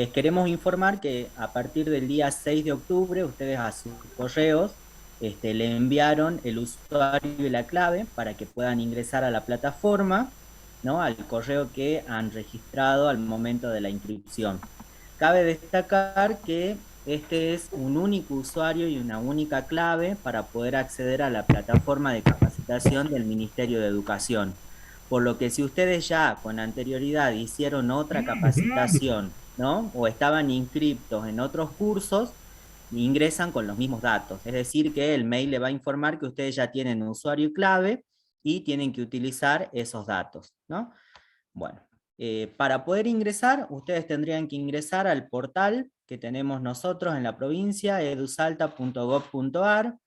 queremos informar que a partir del día 6 de octubre, ustedes a sus correos le enviaron el usuario y la clave para que puedan ingresar a la plataforma, ¿no? Al correo que han registrado al momento de la inscripción. Cabe destacar que este es un único usuario y una única clave para poder acceder a la plataforma de capacitación del Ministerio de Educación. Por lo que si ustedes ya con anterioridad hicieron otra capacitación, ¿no? O estaban inscriptos en otros cursos, ingresan con los mismos datos. Es decir, que el mail le va a informar que ustedes ya tienen usuario y clave y tienen que utilizar esos datos, ¿no? Bueno. Para poder ingresar, ustedes tendrían que ingresar al portal que tenemos nosotros en la provincia, edusalta.gov.ar,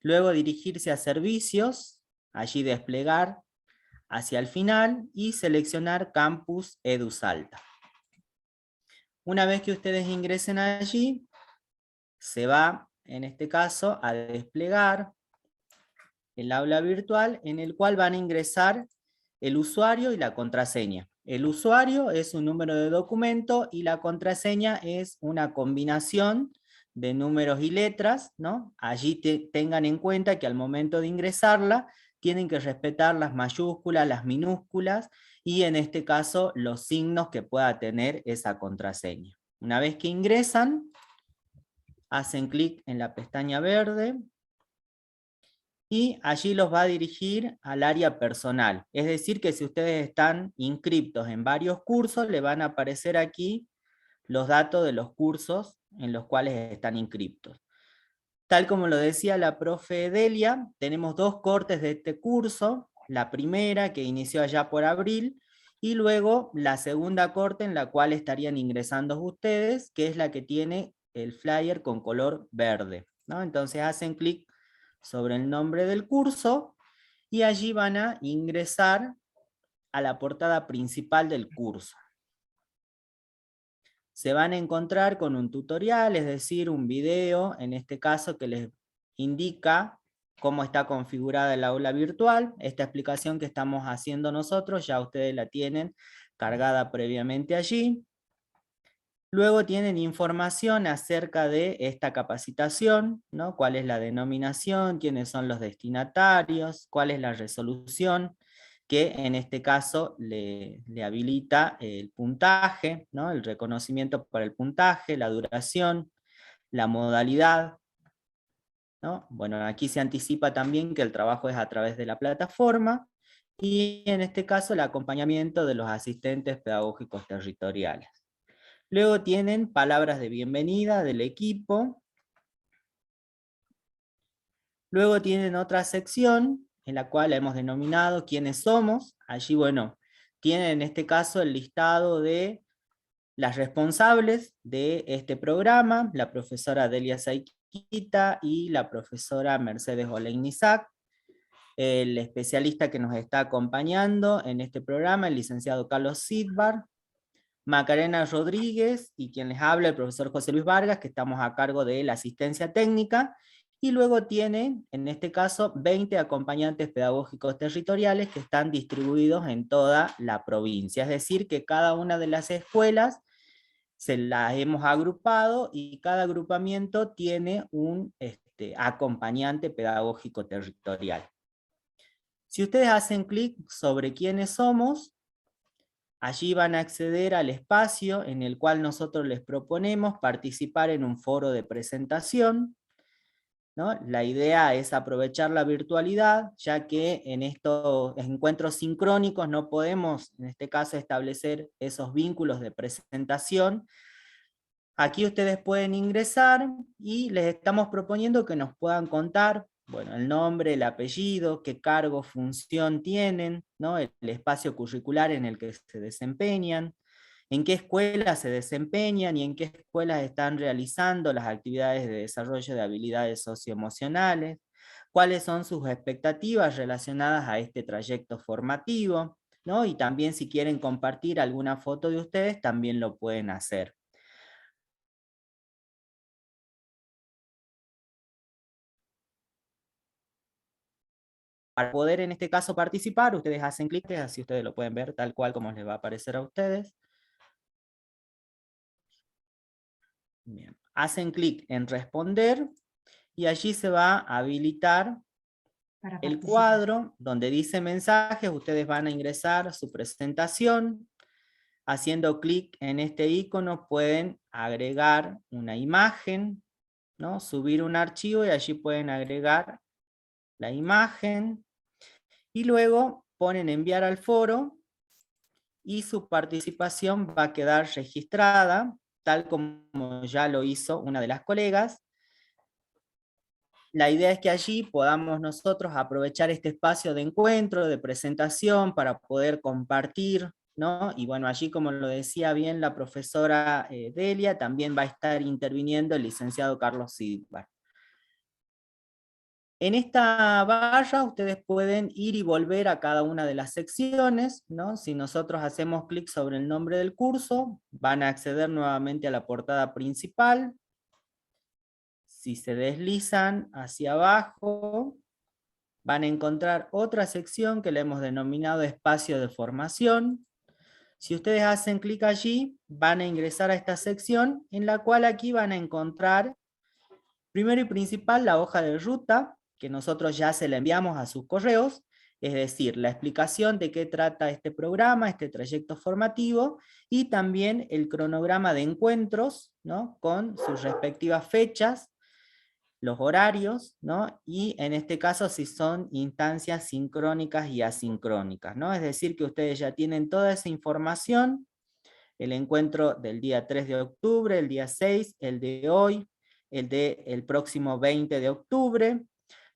luego dirigirse a servicios, allí desplegar hacia el final y seleccionar Campus EduSalta. Una vez que ustedes ingresen allí, se va, en este caso, a desplegar el aula virtual en el cual van a ingresar el usuario y la contraseña. El usuario es un número de documento y la contraseña es una combinación de números y letras, ¿no? Allí tengan en cuenta que al momento de ingresarla tienen que respetar las mayúsculas, las minúsculas y en este caso los signos que pueda tener esa contraseña. Una vez que ingresan, hacen clic en la pestaña verde y allí los va a dirigir al área personal. Es decir, que si ustedes están inscriptos en varios cursos, le van a aparecer aquí los datos de los cursos en los cuales están inscriptos. Tal como lo decía la profe Delia, tenemos 2 cortes de este curso, la primera que inició allá por abril, y luego la segunda corte en la cual estarían ingresando ustedes, que es la que tiene el flyer con color verde, ¿no? Entonces hacen clic sobre el nombre del curso y allí van a ingresar a la portada principal del curso. Se van a encontrar con un tutorial, es decir, un video, en este caso que les indica cómo está configurada el aula virtual. Esta explicación que estamos haciendo nosotros ya ustedes la tienen cargada previamente allí. Luego tienen información acerca de esta capacitación, ¿no? Cuál es la denominación, quiénes son los destinatarios, cuál es la resolución, que en este caso le habilita el puntaje, ¿no? El reconocimiento para el puntaje, la duración, la modalidad, ¿no? Bueno, aquí se anticipa también que el trabajo es a través de la plataforma, y en este caso el acompañamiento de los asistentes pedagógicos territoriales. Luego tienen palabras de bienvenida del equipo. Luego tienen otra sección en la cual hemos denominado quiénes somos. Allí, bueno, tienen en este caso el listado de las responsables de este programa, la profesora Delia Saiquita y la profesora Mercedes Olegnizak. El especialista que nos está acompañando en este programa, el licenciado Carlos Sidbar, Macarena Rodríguez y quien les habla el profesor José Luis Vargas, que estamos a cargo de la asistencia técnica, y luego tienen, en este caso, 20 acompañantes pedagógicos territoriales que están distribuidos en toda la provincia, es decir, que cada una de las escuelas se las hemos agrupado y cada agrupamiento tiene un acompañante pedagógico territorial. Si ustedes hacen clic sobre quiénes somos, allí van a acceder al espacio en el cual nosotros les proponemos participar en un foro de presentación, ¿no? La idea es aprovechar la virtualidad, ya que en estos encuentros sincrónicos no podemos, en este caso, establecer esos vínculos de presentación. Aquí ustedes pueden ingresar y les estamos proponiendo que nos puedan contar, bueno, el nombre, el apellido, qué cargo, función tienen, ¿no? El espacio curricular en el que se desempeñan, en qué escuelas se desempeñan y en qué escuelas están realizando las actividades de desarrollo de habilidades socioemocionales, cuáles son sus expectativas relacionadas a este trayecto formativo, ¿no? Y también si quieren compartir alguna foto de ustedes, también lo pueden hacer. Para poder en este caso participar, ustedes hacen clic, así ustedes lo pueden ver tal cual como les va a aparecer a ustedes. Bien. Hacen clic en responder y allí se va a habilitar el cuadro donde dice mensajes. Ustedes van a ingresar su presentación. Haciendo clic en este icono pueden agregar una imagen, ¿no? Subir un archivo y allí pueden agregar la imagen. Y luego ponen enviar al foro y su participación va a quedar registrada, tal como ya lo hizo una de las colegas. La idea es que allí podamos nosotros aprovechar este espacio de encuentro, de presentación, para poder compartir, ¿no? Y bueno, allí, como lo decía bien la profesora Delia, también va a estar interviniendo el licenciado Carlos Sidbar. En esta barra ustedes pueden ir y volver a cada una de las secciones, ¿no? Si nosotros hacemos clic sobre el nombre del curso, van a acceder nuevamente a la portada principal. Si se deslizan hacia abajo, van a encontrar otra sección que le hemos denominado espacio de formación. Si ustedes hacen clic allí, van a ingresar a esta sección, en la cual aquí van a encontrar, primero y principal, la hoja de ruta, que nosotros ya se la enviamos a sus correos, es decir, la explicación de qué trata este programa, este trayecto formativo, y también el cronograma de encuentros, ¿no? Con sus respectivas fechas, los horarios, ¿no? Y en este caso si son instancias sincrónicas y asincrónicas, ¿no? Es decir, que ustedes ya tienen toda esa información, el encuentro del día 3 de octubre, el día 6, el de hoy, el del próximo 20 de octubre.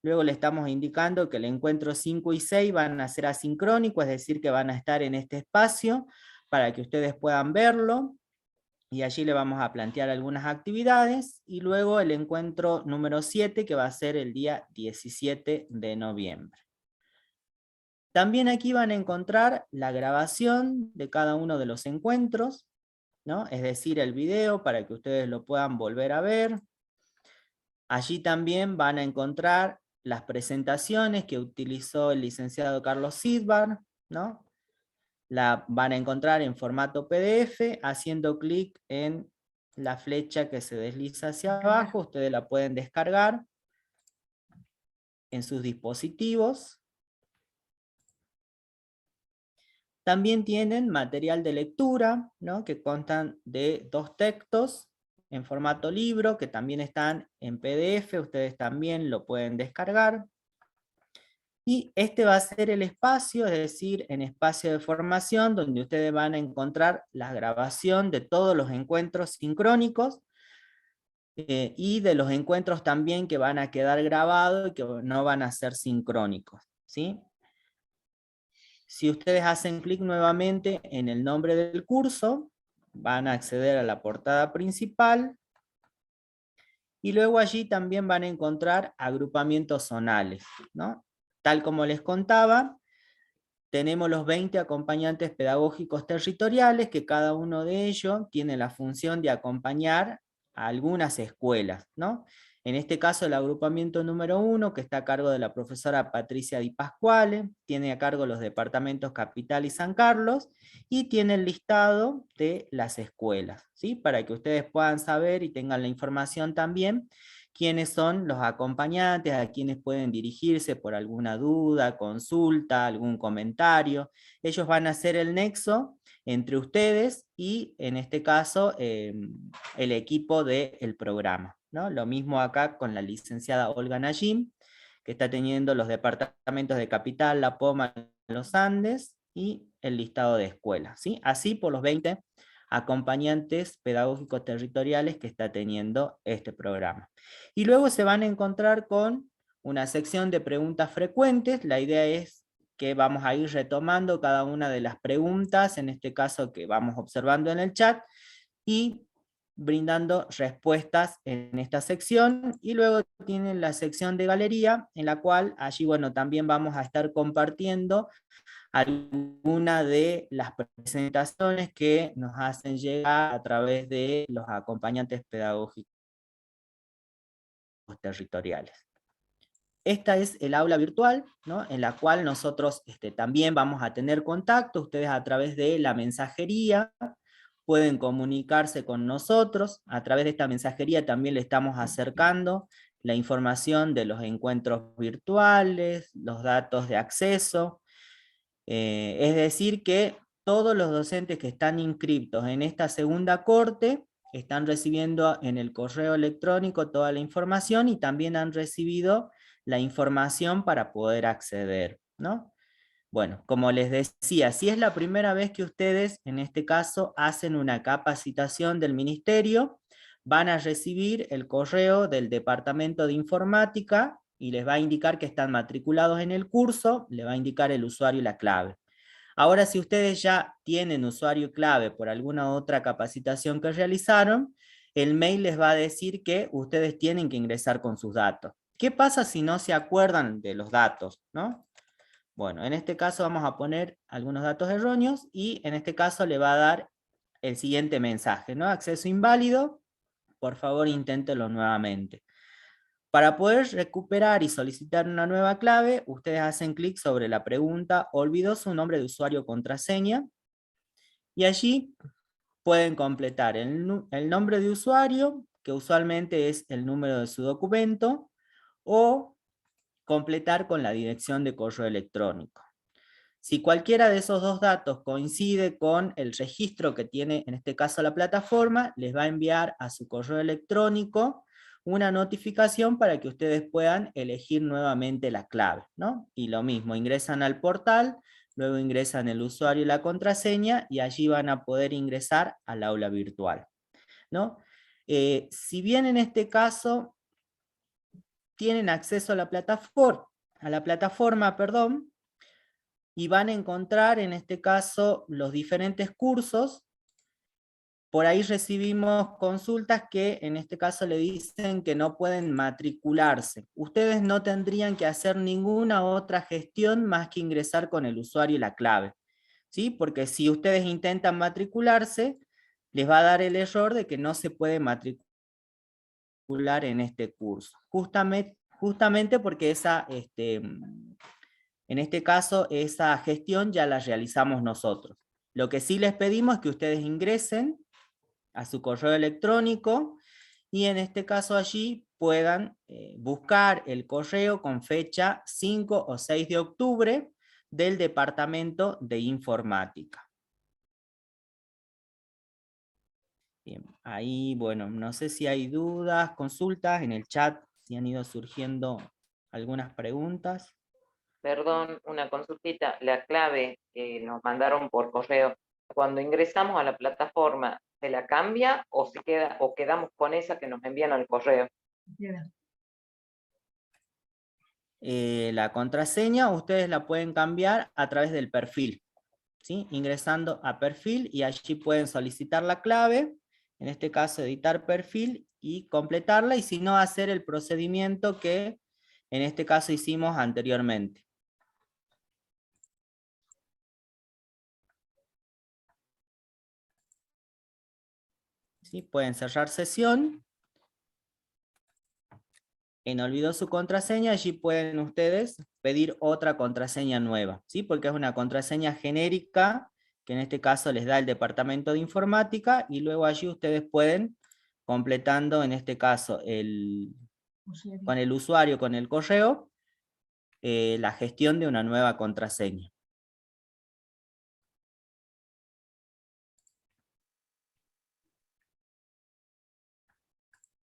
Luego le estamos indicando que el encuentro 5 y 6 van a ser asincrónicos, es decir, que van a estar en este espacio para que ustedes puedan verlo. Y allí le vamos a plantear algunas actividades, y luego el encuentro número 7, que va a ser el día 17 de noviembre. También aquí van a encontrar la grabación de cada uno de los encuentros, ¿no? Es decir, el video para que ustedes lo puedan volver a ver. Allí también van a encontrar las presentaciones que utilizó el licenciado Carlos Sidbar, ¿no? La van a encontrar en formato PDF, haciendo clic en la flecha que se desliza hacia abajo. Ustedes la pueden descargar en sus dispositivos. También tienen material de lectura, ¿no? Que constan de 2 textos en formato libro, que también están en PDF, ustedes también lo pueden descargar. Y este va a ser el espacio, es decir, en espacio de formación, donde ustedes van a encontrar la grabación de todos los encuentros sincrónicos, y de los encuentros también que van a quedar grabados y que no van a ser sincrónicos, ¿sí? Si ustedes hacen clic nuevamente en el nombre del curso, van a acceder a la portada principal, y luego allí también van a encontrar agrupamientos zonales, ¿no? Tal como les contaba, tenemos los 20 acompañantes pedagógicos territoriales, que cada uno de ellos tiene la función de acompañar a algunas escuelas, ¿no? En este caso el agrupamiento número 1, que está a cargo de la profesora Patricia Di Pasquale, tiene a cargo los departamentos Capital y San Carlos, y tiene el listado de las escuelas, ¿sí? Para que ustedes puedan saber y tengan la información también quiénes son los acompañantes, a quienes pueden dirigirse por alguna duda, consulta, algún comentario. Ellos van a ser el nexo entre ustedes y, en este caso, el equipo del programa, ¿no? Lo mismo acá con la licenciada Olga Najim, que está teniendo los departamentos de Capital, La Poma, Los Andes y el listado de escuelas, ¿sí? Así por los 20 acompañantes pedagógicos territoriales que está teniendo este programa. Y luego se van a encontrar con una sección de preguntas frecuentes. La idea es que vamos a ir retomando cada una de las preguntas, en este caso que vamos observando en el chat, y brindando respuestas en esta sección. Y luego tienen la sección de galería, en la cual allí, bueno, también vamos a estar compartiendo alguna de las presentaciones que nos hacen llegar a través de los acompañantes pedagógicos territoriales. Esta es el aula virtual, ¿no? En la cual nosotros también vamos a tener contacto. Ustedes a través de la mensajería pueden comunicarse con nosotros. A través de esta mensajería también le estamos acercando la información de los encuentros virtuales, los datos de acceso. Es decir que todos los docentes que están inscriptos en esta segunda corte están recibiendo en el correo electrónico toda la información, y también han recibido la información para poder acceder, ¿no? Bueno, como les decía, si es la primera vez que ustedes, en este caso, hacen una capacitación del ministerio, van a recibir el correo del Departamento de Informática y les va a indicar que están matriculados en el curso, le va a indicar el usuario y la clave. Ahora, si ustedes ya tienen usuario y clave por alguna otra capacitación que realizaron, el mail les va a decir que ustedes tienen que ingresar con sus datos. ¿Qué pasa si no se acuerdan de los datos, ¿no? Bueno, en este caso vamos a poner algunos datos erróneos, y en este caso le va a dar el siguiente mensaje, ¿no? Acceso inválido, por favor inténtelo nuevamente. Para poder recuperar y solicitar una nueva clave, ustedes hacen clic sobre la pregunta "olvidó su nombre de usuario o contraseña", y allí pueden completar el nombre de usuario, que usualmente es el número de su documento, o completar con la dirección de correo electrónico. Si cualquiera de esos dos datos coincide con el registro que tiene, en este caso, la plataforma, les va a enviar a su correo electrónico una notificación para que ustedes puedan elegir nuevamente la clave, ¿no? Y lo mismo, ingresan al portal, luego ingresan el usuario y la contraseña, y allí van a poder ingresar al aula virtual, ¿no? Si bien en este caso tienen acceso a la plataforma, y van a encontrar en este caso los diferentes cursos. Por ahí recibimos consultas que en este caso le dicen que no pueden matricularse. Ustedes no tendrían que hacer ninguna otra gestión más que ingresar con el usuario y la clave, ¿sí? Porque si ustedes intentan matricularse, les va a dar el error de que no se puede matricular en este curso. Justamente porque en este caso esa gestión ya la realizamos nosotros. Lo que sí les pedimos es que ustedes ingresen a su correo electrónico y en este caso allí puedan buscar el correo con fecha 5 o 6 de octubre del Departamento de Informática. Bien, ahí, bueno, no sé si hay dudas, consultas en el chat, si han ido surgiendo algunas preguntas. Perdón, una consultita. La clave que nos mandaron por correo, cuando ingresamos a la plataforma, ¿se la cambia o se queda, o quedamos con esa que nos envían al correo? La contraseña ustedes la pueden cambiar a través del perfil, ¿sí? Ingresando a perfil y allí pueden solicitar la clave, en este caso editar perfil y completarla, y si no hacer el procedimiento que en este caso hicimos anteriormente. ¿Sí? Pueden cerrar sesión. En olvidó su contraseña, allí pueden ustedes pedir otra contraseña nueva, ¿sí? Porque es una contraseña genérica que en este caso les da el Departamento de Informática, y luego allí ustedes pueden, completando en este caso con el usuario, con el correo, la gestión de una nueva contraseña.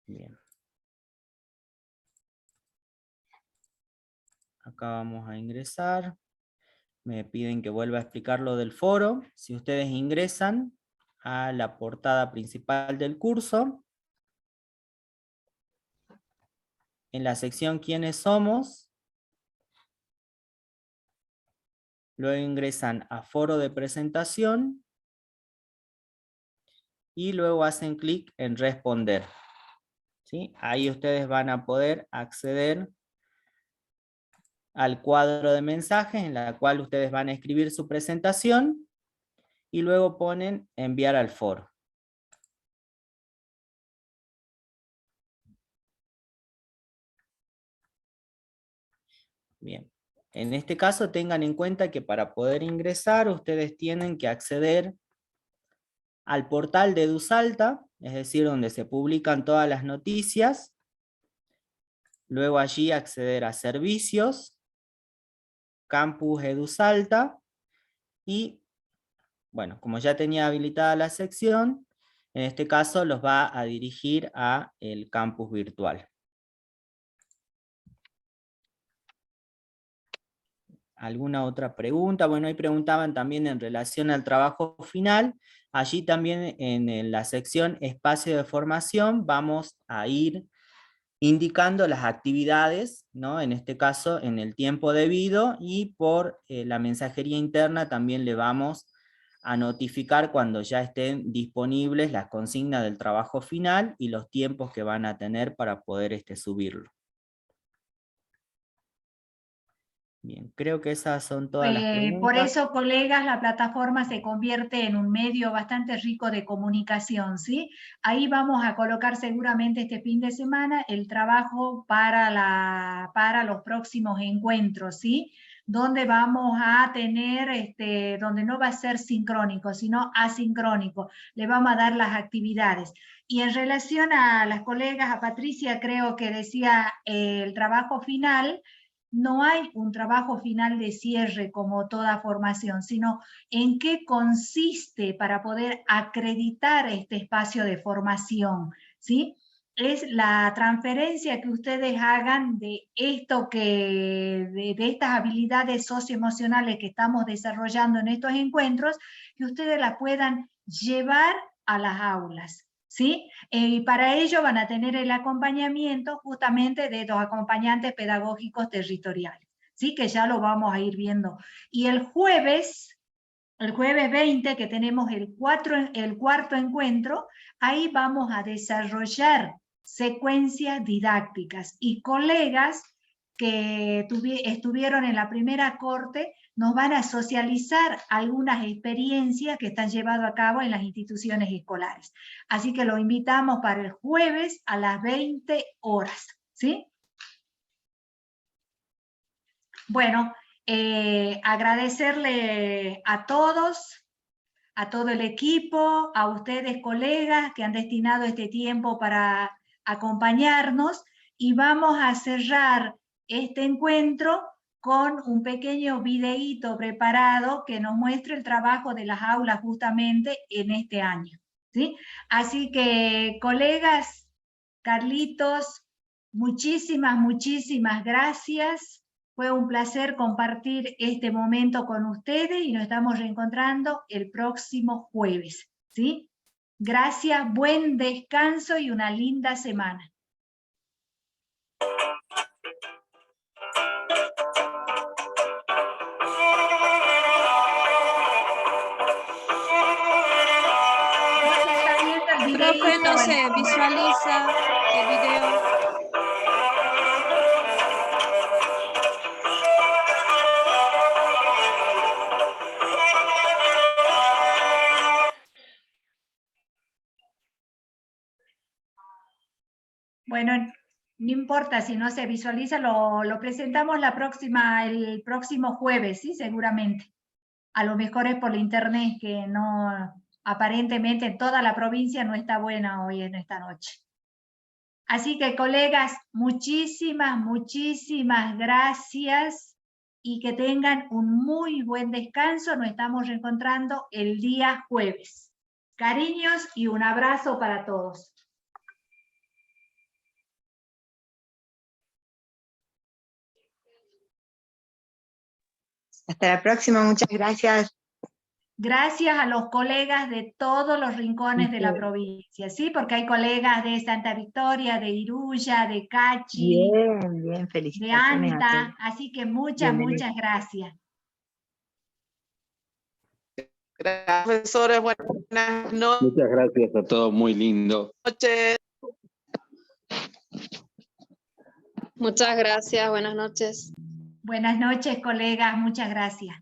Bien. Acá vamos a ingresar. Me piden que vuelva a explicar lo del foro. Si ustedes ingresan a la portada principal del curso, en la sección ¿Quiénes somos?, luego ingresan a foro de presentación y luego hacen clic en responder, ¿sí? Ahí ustedes van a poder acceder al cuadro de mensajes en la cual ustedes van a escribir su presentación y luego ponen enviar al foro. Bien, en este caso tengan en cuenta que para poder ingresar ustedes tienen que acceder al portal de EduSalta, es decir, donde se publican todas las noticias, luego allí acceder a servicios, Campus EduSalta, y bueno, como ya tenía habilitada la sección, en este caso los va a dirigir a el campus virtual. ¿Alguna otra pregunta? Bueno, ahí preguntaban también en relación al trabajo final. Allí también en la sección espacio de formación vamos a ir indicando las actividades, ¿no? En este caso en el tiempo debido, y por la mensajería interna también le vamos a notificar cuando ya estén disponibles las consignas del trabajo final y los tiempos que van a tener para poder subirlo. Bien, creo que esas son todas las preguntas. Por eso, colegas, la plataforma se convierte en un medio bastante rico de comunicación, ¿sí? Ahí vamos a colocar seguramente este fin de semana el trabajo para los próximos encuentros, ¿sí? Donde vamos a tener, donde no va a ser sincrónico, sino asincrónico. Le vamos a dar las actividades. Y en relación a las colegas, a Patricia creo que decía el trabajo final. No hay un trabajo final de cierre como toda formación, sino en qué consiste para poder acreditar este espacio de formación, ¿sí? es la transferencia que ustedes hagan de esto de estas habilidades socioemocionales que estamos desarrollando en estos encuentros, que ustedes las puedan llevar a las aulas, ¿sí? Y para ello van a tener el acompañamiento justamente de los acompañantes pedagógicos territoriales, ¿sí? Que ya lo vamos a ir viendo. Y el jueves 20, que tenemos el cuarto encuentro, ahí vamos a desarrollar secuencias didácticas y colegas que estuvieron en la primera corte nos van a socializar algunas experiencias que están llevando a cabo en las instituciones escolares. Así que lo invitamos para el jueves a las 20 horas, ¿sí? Bueno, agradecerle a todos, a todo el equipo, a ustedes colegas que han destinado este tiempo para acompañarnos, y vamos a cerrar este encuentro con un pequeño videíto preparado que nos muestre el trabajo de las aulas justamente en este año, ¿sí? Así que, colegas, Carlitos, muchísimas gracias. Fue un placer compartir este momento con ustedes y nos estamos reencontrando el próximo jueves, ¿sí? Gracias, buen descanso y una linda semana. Profe, no se visualiza el video. Bueno, no importa si no se visualiza, lo presentamos el próximo jueves, ¿sí? Seguramente. A lo mejor es por la internet, que no, aparentemente en toda la provincia no está buena hoy en esta noche. Así que, colegas, muchísimas gracias y que tengan un muy buen descanso. Nos estamos reencontrando el día jueves. Cariños y un abrazo para todos. Hasta la próxima, muchas gracias. Gracias a los colegas de todos los rincones de la provincia, ¿sí? Porque hay colegas de Santa Victoria, de Iruya, de Cachi, Bien, de felicitaciones a Anta, todos. así que muchas gracias. Gracias, profesores. Buenas noches. Muchas gracias a todos, muy lindo. Muchas gracias, buenas noches. Buenas noches, colegas, muchas gracias.